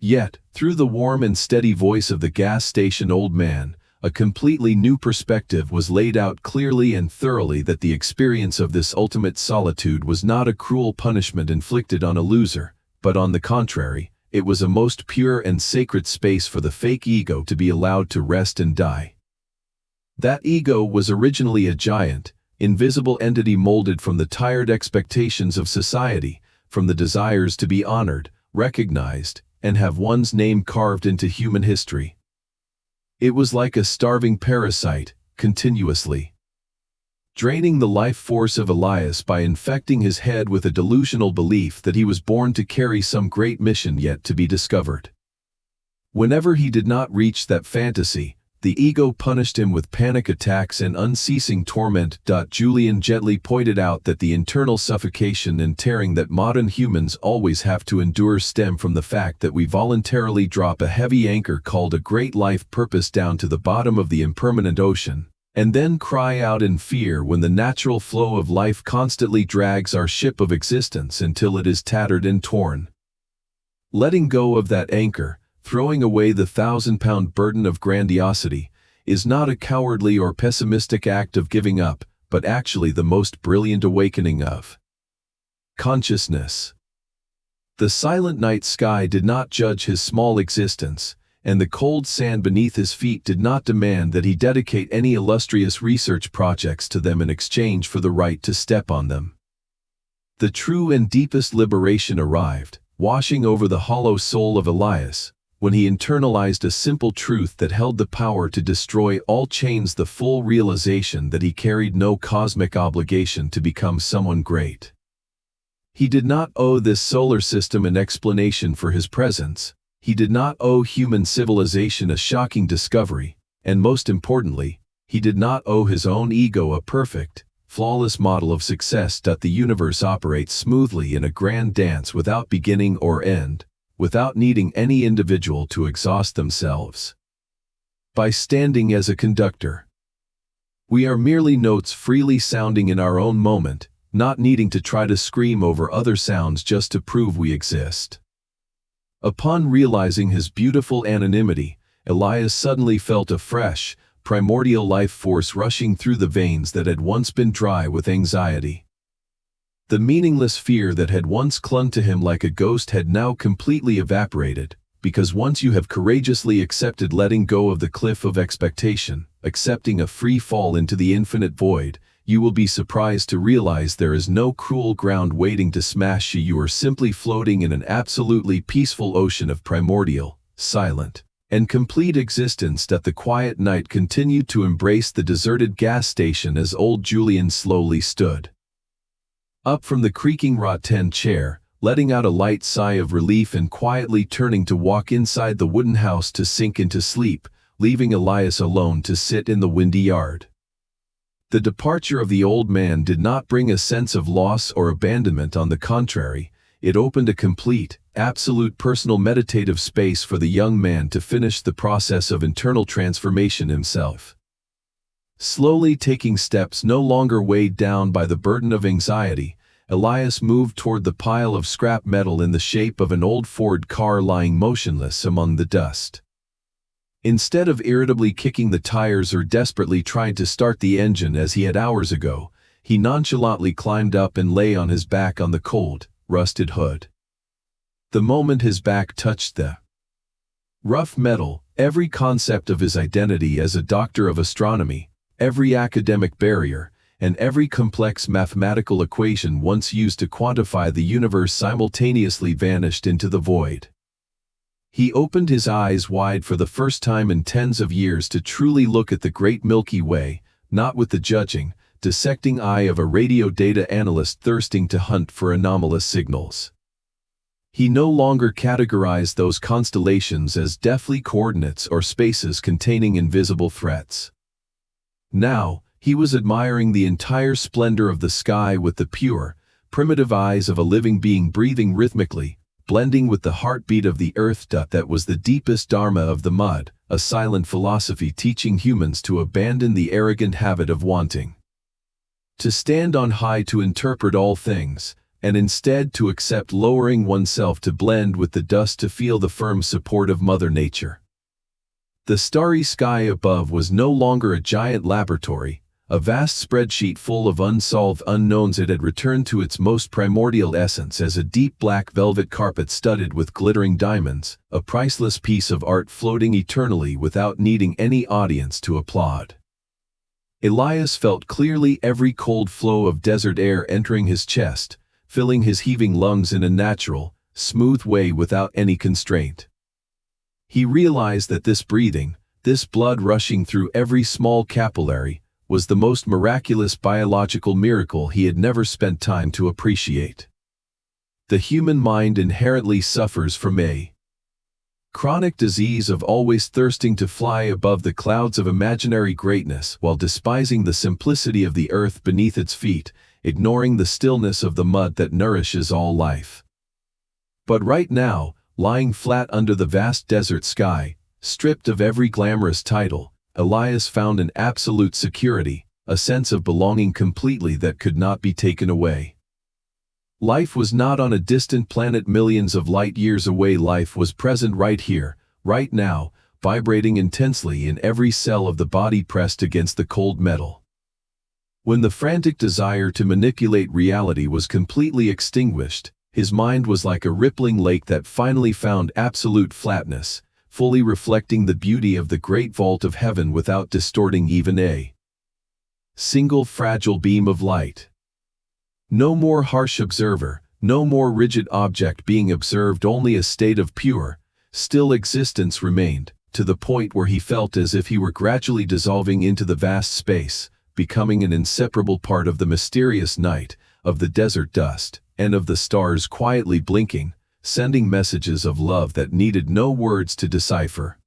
Speaker 1: Yet, through the warm and steady voice of the gas station old man, a completely new perspective was laid out clearly and thoroughly: that the experience of this ultimate solitude was not a cruel punishment inflicted on a loser, but on the contrary, it was a most pure and sacred space for the fake ego to be allowed to rest and die. That ego was originally a giant, invisible entity molded from the tired expectations of society, from the desires to be honored, recognized, and have one's name carved into human history. It was like a starving parasite, continuously draining the life force of Elias by infecting his head with a delusional belief that he was born to carry some great mission yet to be discovered. Whenever he did not reach that fantasy, the ego punished him with panic attacks and unceasing torment. Julian gently pointed out that the internal suffocation and tearing that modern humans always have to endure stem from the fact that we voluntarily drop a heavy anchor called a great life purpose down to the bottom of the impermanent ocean, and then cry out in fear when the natural flow of life constantly drags our ship of existence until it is tattered and torn. Letting go of that anchor, throwing away the 1,000-pound burden of grandiosity, is not a cowardly or pessimistic act of giving up, but actually the most brilliant awakening of consciousness. The silent night sky did not judge his small existence, and the cold sand beneath his feet did not demand that he dedicate any illustrious research projects to them in exchange for the right to step on them. The true and deepest liberation arrived, washing over the hollow soul of Elias, when he internalized a simple truth that held the power to destroy all chains, the full realization that he carried no cosmic obligation to become someone great. He did not owe this solar system an explanation for his presence. He did not owe human civilization a shocking discovery, and most importantly, he did not owe his own ego a perfect, flawless model of success. The universe operates smoothly in a grand dance without beginning or end, without needing any individual to exhaust themselves. By standing as a conductor, we are merely notes freely sounding in our own moment, not needing to try to scream over other sounds just to prove we exist. Upon realizing his beautiful anonymity, Elias suddenly felt a fresh, primordial life force rushing through the veins that had once been dry with anxiety. The meaningless fear that had once clung to him like a ghost had now completely evaporated, because once you have courageously accepted letting go of the cliff of expectation, accepting a free fall into the infinite void, you will be surprised to realize there is no cruel ground waiting to smash you. You are simply floating in an absolutely peaceful ocean of primordial, silent, and complete existence. The quiet night continued to embrace the deserted gas station as old Julian slowly stood up from the creaking rattan chair, letting out a light sigh of relief and quietly turning to walk inside the wooden house to sink into sleep, leaving Elias alone to sit in the windy yard. The departure of the old man did not bring a sense of loss or abandonment. On the contrary, it opened a complete, absolute personal meditative space for the young man to finish the process of internal transformation himself. Slowly taking steps no longer weighed down by the burden of anxiety, Elias moved toward the pile of scrap metal in the shape of an old Ford car lying motionless among the dust. Instead of irritably kicking the tires or desperately trying to start the engine as he had hours ago, he nonchalantly climbed up and lay on his back on the cold, rusted hood. The moment his back touched the rough metal, every concept of his identity as a doctor of astronomy, every academic barrier, and every complex mathematical equation once used to quantify the universe simultaneously vanished into the void. He opened his eyes wide for the first time in tens of years to truly look at the great Milky Way, not with the judging, dissecting eye of a radio data analyst thirsting to hunt for anomalous signals. He no longer categorized those constellations as deftly coordinates or spaces containing invisible threats. Now, he was admiring the entire splendor of the sky with the pure, primitive eyes of a living being breathing rhythmically, blending with the heartbeat of the earth. That was the deepest dharma of the mud, a silent philosophy teaching humans to abandon the arrogant habit of wanting to stand on high to interpret all things, and instead to accept lowering oneself to blend with the dust to feel the firm support of Mother Nature. The starry sky above was no longer a giant laboratory, a vast spreadsheet full of unsolved unknowns. It had returned to its most primordial essence as a deep black velvet carpet studded with glittering diamonds, a priceless piece of art floating eternally without needing any audience to applaud. Elias felt clearly every cold flow of desert air entering his chest, filling his heaving lungs in a natural, smooth way without any constraint. He realized that this breathing, this blood rushing through every small capillary, was the most miraculous biological miracle he had never spent time to appreciate. The human mind inherently suffers from a chronic disease of always thirsting to fly above the clouds of imaginary greatness while despising the simplicity of the earth beneath its feet, ignoring the stillness of the mud that nourishes all life. But right now, lying flat under the vast desert sky, stripped of every glamorous title, Elias found an absolute security, a sense of belonging completely that could not be taken away. Life was not on a distant planet millions of light years away. Life was present right here, right now, vibrating intensely in every cell of the body pressed against the cold metal. When the frantic desire to manipulate reality was completely extinguished, his mind was like a rippling lake that finally found absolute flatness, fully reflecting the beauty of the great vault of heaven without distorting even a single fragile beam of light. No more harsh observer, no more rigid object being observed, only a state of pure, still existence remained, to the point where he felt as if he were gradually dissolving into the vast space, becoming an inseparable part of the mysterious night, of the desert dust, and of the stars quietly blinking, sending messages of love that needed no words to decipher.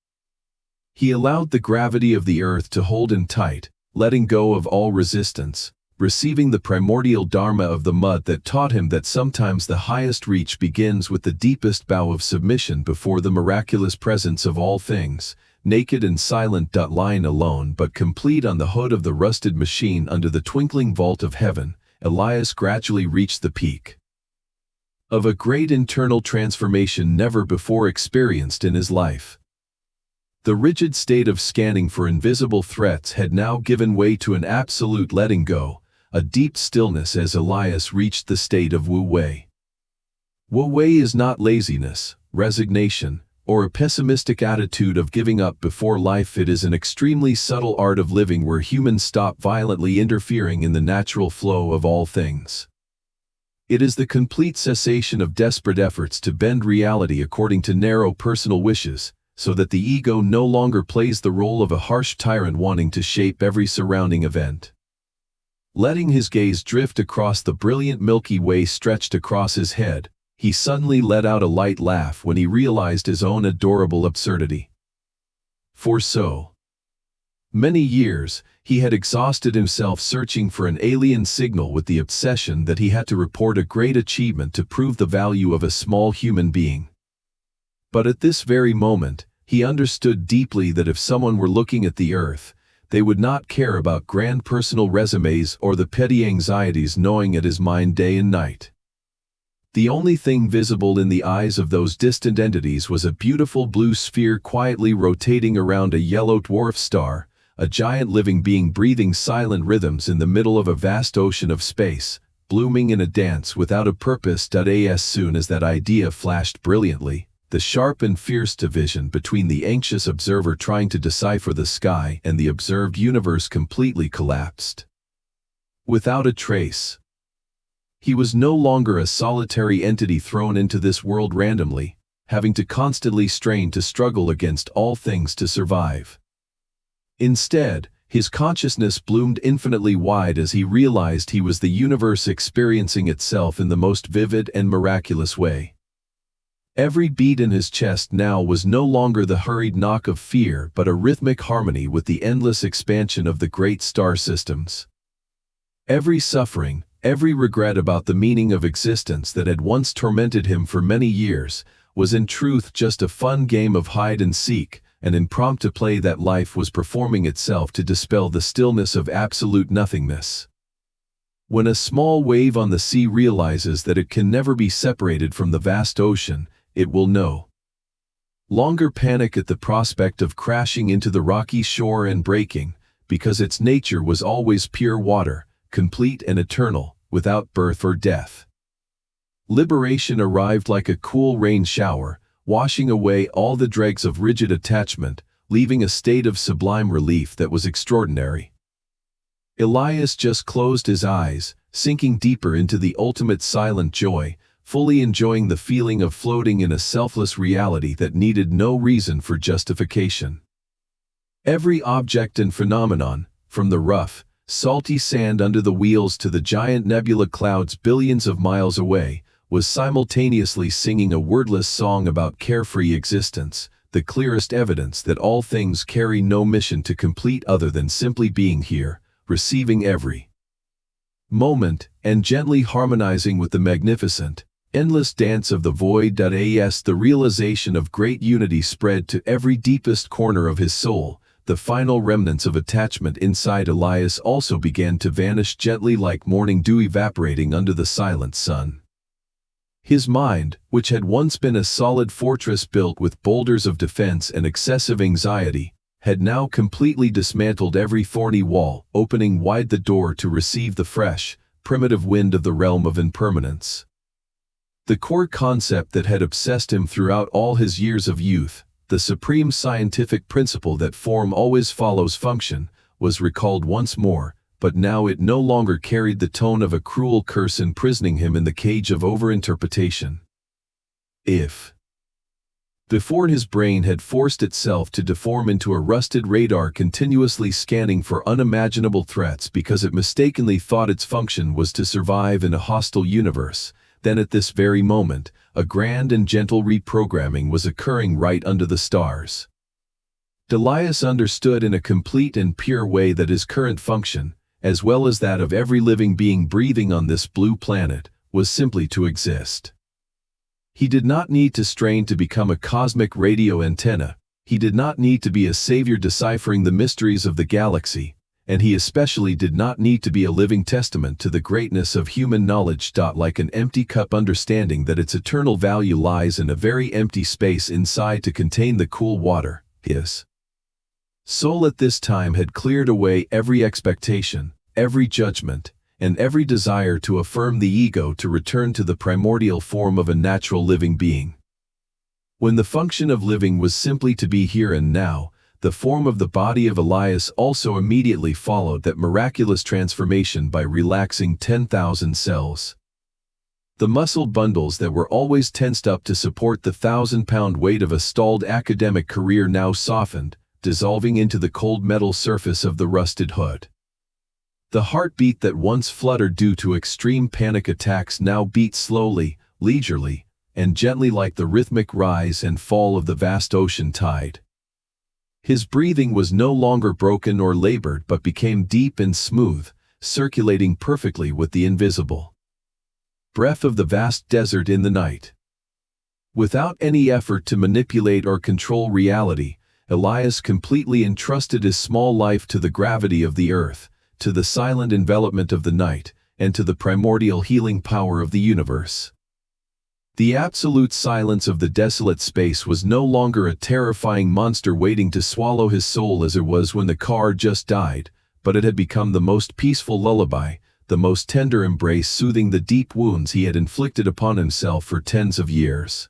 Speaker 1: He allowed the gravity of the earth to hold him tight, letting go of all resistance, receiving the primordial dharma of the mud that taught him that sometimes the highest reach begins with the deepest bow of submission before the miraculous presence of all things, naked and silent. Lying alone but complete on the hood of the rusted machine under the twinkling vault of heaven, Elias gradually reached the peak of a great internal transformation never before experienced in his life. The rigid state of scanning for invisible threats had now given way to an absolute letting go, a deep stillness as Elias reached the state of wu-wei. Wu-wei is not laziness, resignation, or a pessimistic attitude of giving up before life. It is an extremely subtle art of living where humans stop violently interfering in the natural flow of all things. It is the complete cessation of desperate efforts to bend reality according to narrow personal wishes, so that the ego no longer plays the role of a harsh tyrant wanting to shape every surrounding event. Letting his gaze drift across the brilliant Milky Way stretched across his head, he suddenly let out a light laugh when he realized his own adorable absurdity. For so many years, he had exhausted himself searching for an alien signal with the obsession that he had to report a great achievement to prove the value of a small human being. But at this very moment, he understood deeply that if someone were looking at the earth, they would not care about grand personal resumes or the petty anxieties gnawing at his mind day and night. The only thing visible in the eyes of those distant entities was a beautiful blue sphere quietly rotating around a yellow dwarf star, a giant living being breathing silent rhythms in the middle of a vast ocean of space, blooming in a dance without a purpose. As soon as that idea flashed brilliantly, the sharp and fierce division between the anxious observer trying to decipher the sky and the observed universe completely collapsed. Without a trace. He was no longer a solitary entity thrown into this world randomly, having to constantly strain to struggle against all things to survive. Instead, his consciousness bloomed infinitely wide as he realized he was the universe experiencing itself in the most vivid and miraculous way. Every beat in his chest now was no longer the hurried knock of fear but a rhythmic harmony with the endless expansion of the great star systems. Every suffering, every regret about the meaning of existence that had once tormented him for many years, was in truth just a fun game of hide and seek, an impromptu play that life was performing itself to dispel the stillness of absolute nothingness. When a small wave on the sea realizes that it can never be separated from the vast ocean, it will no longer panic at the prospect of crashing into the rocky shore and breaking, because its nature was always pure water, complete and eternal, without birth or death. Liberation arrived like a cool rain shower, washing away all the dregs of rigid attachment, leaving a state of sublime relief that was extraordinary. Elias just closed his eyes, sinking deeper into the ultimate silent joy, fully enjoying the feeling of floating in a selfless reality that needed no reason for justification. Every object and phenomenon, from the rough, salty sand under the wheels to the giant nebula clouds billions of miles away, was simultaneously singing a wordless song about carefree existence, the clearest evidence that all things carry no mission to complete other than simply being here, receiving every moment, and gently harmonizing with the magnificent, endless dance of the void. As the realization of great unity spread to every deepest corner of his soul, the final remnants of attachment inside Elias also began to vanish gently like morning dew evaporating under the silent sun. His mind, which had once been a solid fortress built with boulders of defense and excessive anxiety, had now completely dismantled every thorny wall, opening wide the door to receive the fresh, primitive wind of the realm of impermanence. The core concept that had obsessed him throughout all his years of youth, the supreme scientific principle that form always follows function, was recalled once more, but now it no longer carried the tone of a cruel curse imprisoning him in the cage of overinterpretation. Before his brain had forced itself to deform into a rusted radar continuously scanning for unimaginable threats because it mistakenly thought its function was to survive in a hostile universe, then at this very moment, a grand and gentle reprogramming was occurring right under the stars. Elias understood in a complete and pure way that his current function, as well as that of every living being breathing on this blue planet, was simply to exist. He did not need to strain to become a cosmic radio antenna, he did not need to be a savior deciphering the mysteries of the galaxy, and he especially did not need to be a living testament to the greatness of human knowledge. Like an empty cup, understanding that its eternal value lies in a very empty space inside to contain the cool water, his soul at this time had cleared away every expectation, every judgment, and every desire to affirm the ego to return to the primordial form of a natural living being. When the function of living was simply to be here and now, the form of the body of Elias also immediately followed that miraculous transformation by relaxing 10,000 cells. The muscle bundles that were always tensed up to support the 1,000-pound weight of a stalled academic career now softened, dissolving into the cold metal surface of the rusted hood. The heartbeat that once fluttered due to extreme panic attacks now beat slowly, leisurely, and gently like the rhythmic rise and fall of the vast ocean tide. His breathing was no longer broken or labored but became deep and smooth, circulating perfectly with the invisible breath of the vast desert in the night. Without any effort to manipulate or control reality, Elias completely entrusted his small life to the gravity of the earth, to the silent envelopment of the night, and to the primordial healing power of the universe. The absolute silence of the desolate space was no longer a terrifying monster waiting to swallow his soul as it was when the car just died, but it had become the most peaceful lullaby, the most tender embrace soothing the deep wounds he had inflicted upon himself for tens of years.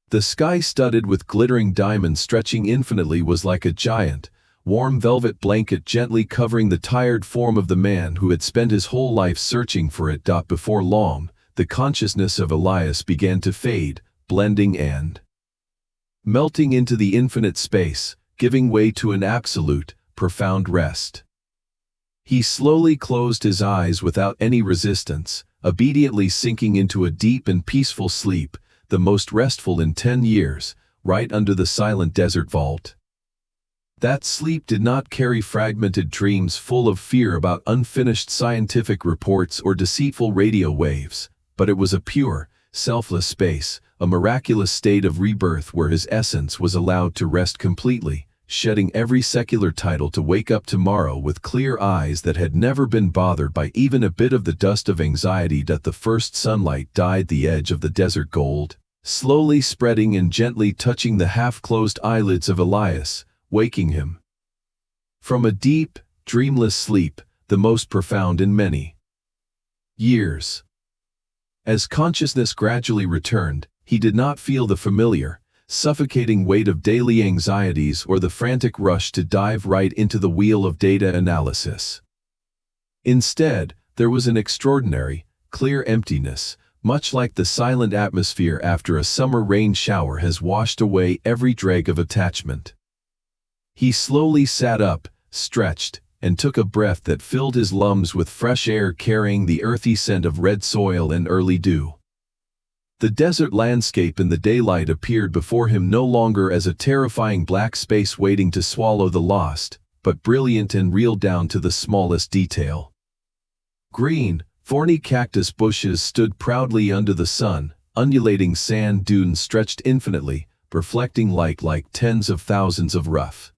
Speaker 1: The sky studded with glittering diamonds stretching infinitely was like a giant, warm velvet blanket gently covering the tired form of the man who had spent his whole life searching for it. Before long, the consciousness of Elias began to fade, blending and melting into the infinite space, giving way to an absolute, profound rest. He slowly closed his eyes without any resistance, obediently sinking into a deep and peaceful sleep, the most restful in 10 years, right under the silent desert vault. That sleep did not carry fragmented dreams full of fear about unfinished scientific reports or deceitful radio waves, but it was a pure, selfless space, a miraculous state of rebirth where his essence was allowed to rest completely, shedding every secular title to wake up tomorrow with clear eyes that had never been bothered by even a bit of the dust of anxiety. The first sunlight dyed the edge of the desert gold, slowly spreading and gently touching the half-closed eyelids of Elias, waking him from a deep, dreamless sleep, the most profound in many years. As consciousness gradually returned, he did not feel the familiar, suffocating weight of daily anxieties or the frantic rush to dive right into the wheel of data analysis. Instead, There was an extraordinary, clear emptiness, much like the silent atmosphere after a summer rain shower has washed away every drag of attachment. He slowly sat up, stretched, and took a breath that filled his lungs with fresh air carrying the earthy scent of red soil and early dew. The desert landscape in the daylight appeared before him no longer as a terrifying black space waiting to swallow the lost, but brilliant and real down to the smallest detail. Green, thorny cactus bushes stood proudly under the sun, undulating sand dunes stretched infinitely, reflecting light like tens of thousands of rough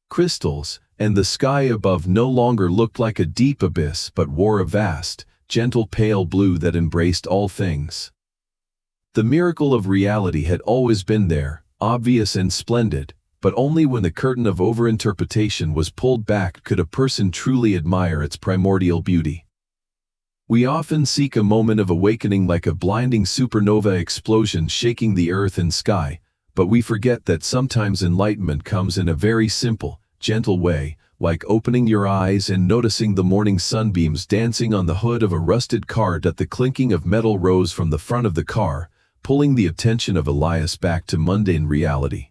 Speaker 1: crystals, and the sky above no longer looked like a deep abyss but wore a vast, gentle pale blue that embraced all things. The miracle of reality had always been there, obvious and splendid, but only when the curtain of overinterpretation was pulled back could a person truly admire its primordial beauty. We often seek a moment of awakening like a blinding supernova explosion shaking the earth and sky, but we forget that sometimes enlightenment comes in a very simple, gentle way, like opening your eyes and noticing the morning sunbeams dancing on the hood of a rusted car that the clinking of metal rose from the front of the car, pulling the attention of Elias back to mundane reality.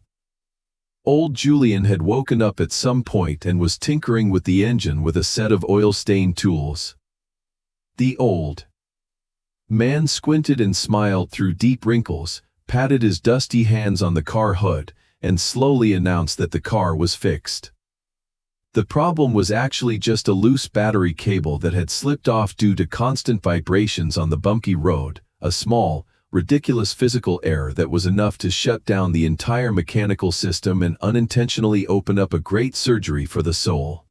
Speaker 1: Old Julian had woken up at some point and was tinkering with the engine with a set of oil-stained tools. The old man squinted and smiled through deep wrinkles, patted his dusty hands on the car hood, and slowly announced that the car was fixed. The problem was actually just a loose battery cable that had slipped off due to constant vibrations on the bumpy road, a small, ridiculous physical error that was enough to shut down the entire mechanical system and unintentionally open up a great surgery for the soul.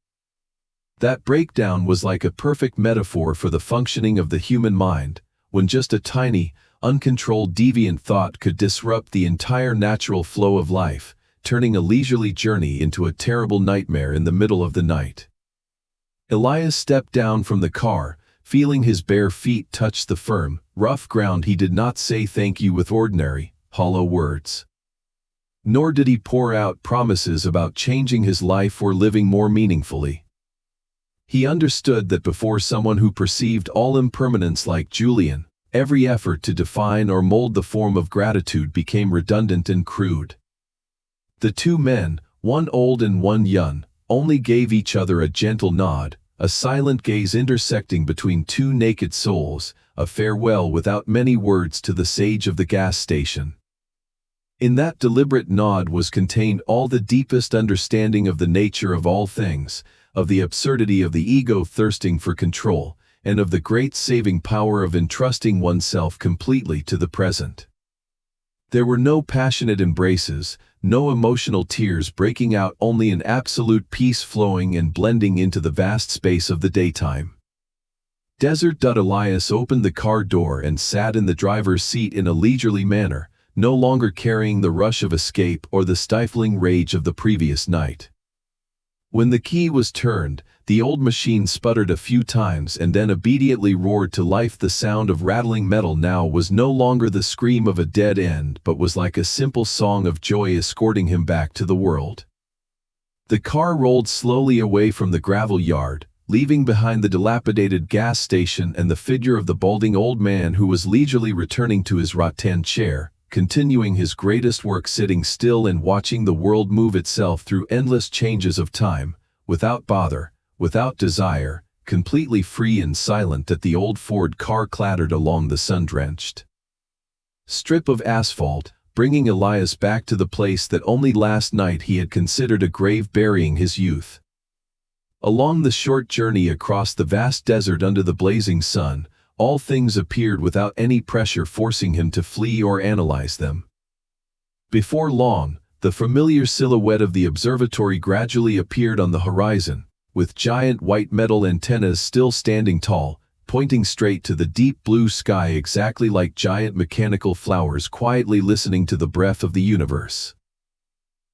Speaker 1: That breakdown was like a perfect metaphor for the functioning of the human mind, when just a tiny, uncontrolled deviant thought could disrupt the entire natural flow of life, turning a leisurely journey into a terrible nightmare in the middle of the night. Elias stepped down from the car, feeling his bare feet touch the firm, rough ground. He did not say thank you with ordinary, hollow words. Nor did he pour out promises about changing his life or living more meaningfully. He understood that before someone who perceived all impermanence like Julian, every effort to define or mold the form of gratitude became redundant and crude. The two men, one old and one young, only gave each other a gentle nod, a silent gaze intersecting between two naked souls, a farewell without many words to the sage of the gas station. In that deliberate nod was contained all the deepest understanding of the nature of all things, of the absurdity of the ego thirsting for control, and of the great saving power of entrusting oneself completely to the present. There were no passionate embraces, no emotional tears breaking out, only an absolute peace flowing and blending into the vast space of the daytime. Desert. Elias opened the car door and sat in the driver's seat in a leisurely manner, no longer carrying the rush of escape or the stifling rage of the previous night. When the key was turned, the old machine sputtered a few times and then obediently roared to life. The sound of rattling metal now was no longer the scream of a dead end but was like a simple song of joy escorting him back to the world. The car rolled slowly away from the gravel yard, leaving behind the dilapidated gas station and the figure of the balding old man who was leisurely returning to his rattan chair, continuing his greatest work, sitting still and watching the world move itself through endless changes of time, without bother, without desire, completely free and silent. That the old Ford car clattered along the sun-drenched strip of asphalt, bringing Elias back to the place that only last night he had considered a grave burying his youth. Along the short journey across the vast desert under the blazing sun, all things appeared without any pressure forcing him to flee or analyze them. Before long, the familiar silhouette of the observatory gradually appeared on the horizon, with giant white metal antennas still standing tall, pointing straight to the deep blue sky, exactly like giant mechanical flowers quietly listening to the breath of the universe.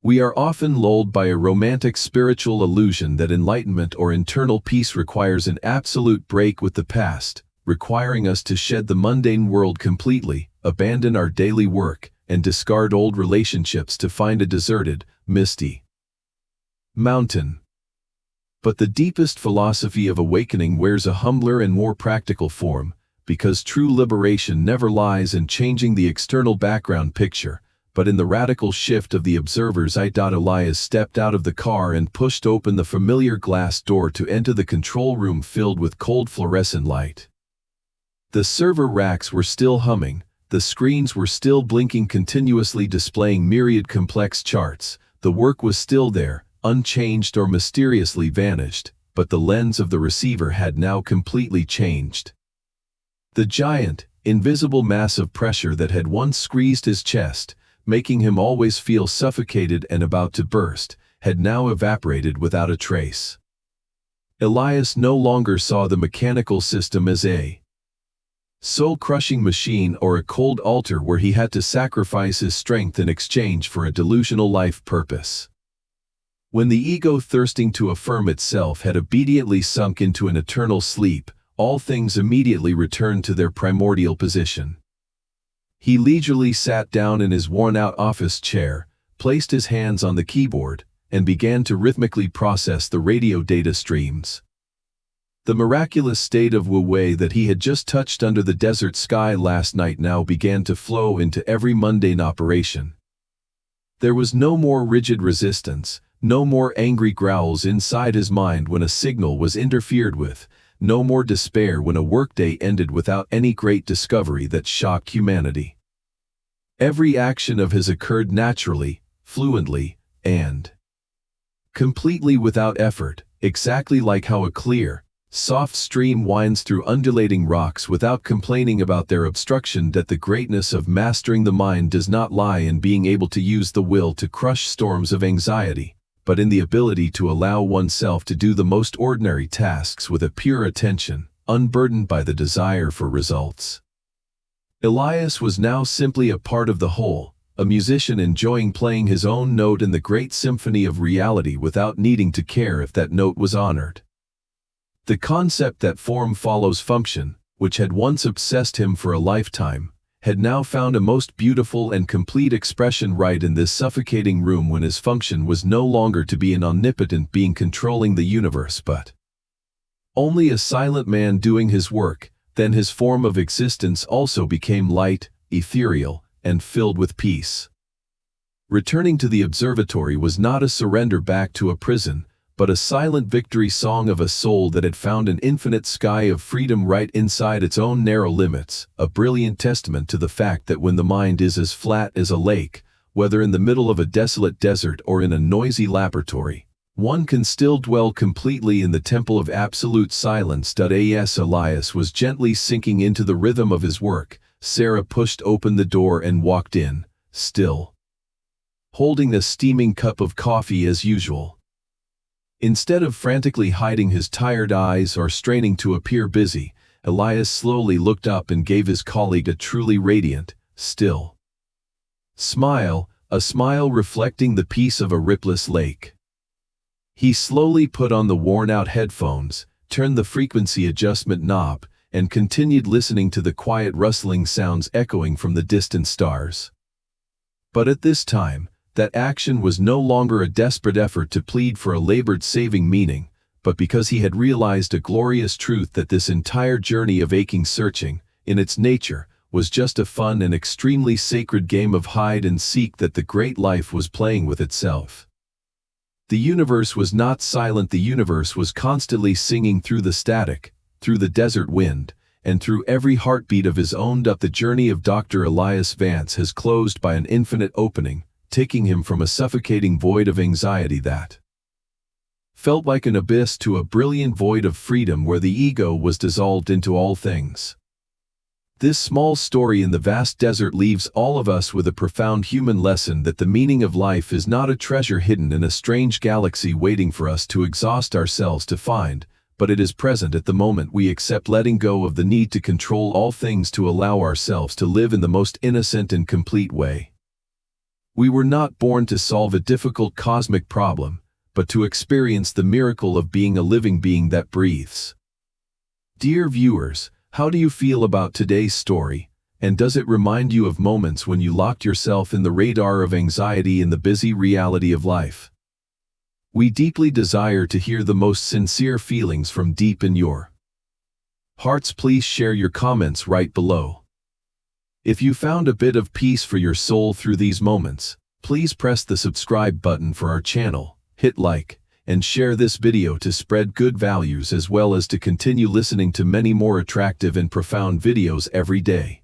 Speaker 1: We are often lulled by a romantic spiritual illusion that enlightenment or internal peace requires an absolute break with the past, requiring us to shed the mundane world completely, abandon our daily work, and discard old relationships to find a deserted, misty mountain. But the deepest philosophy of awakening wears a humbler and more practical form, because true liberation never lies in changing the external background picture, but in the radical shift of the observer's eye. Elias stepped out of the car and pushed open the familiar glass door to enter the control room filled with cold fluorescent light. The server racks were still humming, the screens were still blinking continuously displaying myriad complex charts, the work was still there, unchanged or mysteriously vanished, but the lens of the receiver had now completely changed. The giant, invisible mass of pressure that had once squeezed his chest, making him always feel suffocated and about to burst, had now evaporated without a trace. Elias no longer saw the mechanical system as a soul-crushing machine or a cold altar where he had to sacrifice his strength in exchange for a delusional life purpose. When the ego thirsting to affirm itself had obediently sunk into an eternal sleep, all things immediately returned to their primordial position. He leisurely sat down in his worn-out office chair, placed his hands on the keyboard, and began to rhythmically process the radio data streams. The miraculous state of wu-wei that he had just touched under the desert sky last night now began to flow into every mundane operation. There was no more rigid resistance, no more angry growls inside his mind when a signal was interfered with, no more despair when a workday ended without any great discovery that shocked humanity. Every action of his occurred naturally, fluently, and completely without effort, exactly like how a clear, soft stream winds through undulating rocks without complaining about their obstruction. That the greatness of mastering the mind does not lie in being able to use the will to crush storms of anxiety, but in the ability to allow oneself to do the most ordinary tasks with a pure attention, unburdened by the desire for results. Elias was now simply a part of the whole, a musician enjoying playing his own note in the great symphony of reality without needing to care if that note was honored. The concept that form follows function, which had once obsessed him for a lifetime, had now found a most beautiful and complete expression right in this suffocating room when his function was no longer to be an omnipotent being controlling the universe but only a silent man doing his work. Then his form of existence also became light, ethereal, and filled with peace. Returning to the observatory was not a surrender back to a prison, but a silent victory song of a soul that had found an infinite sky of freedom right inside its own narrow limits, a brilliant testament to the fact that when the mind is as flat as a lake, whether in the middle of a desolate desert or in a noisy laboratory, one can still dwell completely in the temple of absolute silence. As Elias was gently sinking into the rhythm of his work, Sarah pushed open the door and walked in, still holding the steaming cup of coffee as usual. Instead of frantically hiding his tired eyes or straining to appear busy, Elias slowly looked up and gave his colleague a truly radiant, still smile, a smile reflecting the peace of a ripless lake. He slowly put on the worn-out headphones, turned the frequency adjustment knob, and continued listening to the quiet rustling sounds echoing from the distant stars. But at this time, that action was no longer a desperate effort to plead for a labored saving meaning, but because he had realized a glorious truth that this entire journey of aching searching, in its nature, was just a fun and extremely sacred game of hide and seek that the great life was playing with itself. The universe was not silent. The universe was constantly singing through the static, through the desert wind, and through every heartbeat of his own. The journey of Dr. Elias Vance has closed by an infinite opening, taking him from a suffocating void of anxiety that felt like an abyss to a brilliant void of freedom where the ego was dissolved into all things. This small story in the vast desert leaves all of us with a profound human lesson that the meaning of life is not a treasure hidden in a strange galaxy waiting for us to exhaust ourselves to find, but it is present at the moment we accept letting go of the need to control all things to allow ourselves to live in the most innocent and complete way. We were not born to solve a difficult cosmic problem, but to experience the miracle of being a living being that breathes. Dear viewers, how do you feel about today's story, and does it remind you of moments when you locked yourself in the radar of anxiety in the busy reality of life? We deeply desire to hear the most sincere feelings from deep in your hearts. Please share your comments right below. If you found a bit of peace for your soul through these moments, please press the subscribe button for our channel, hit like, and share this video to spread good values as well as to continue listening to many more attractive and profound videos every day.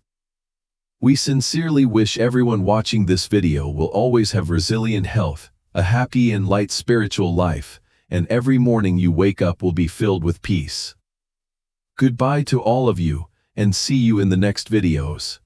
Speaker 1: We sincerely wish everyone watching this video will always have resilient health, a happy and light spiritual life, and every morning you wake up will be filled with peace. Goodbye to all of you, and see you in the next videos.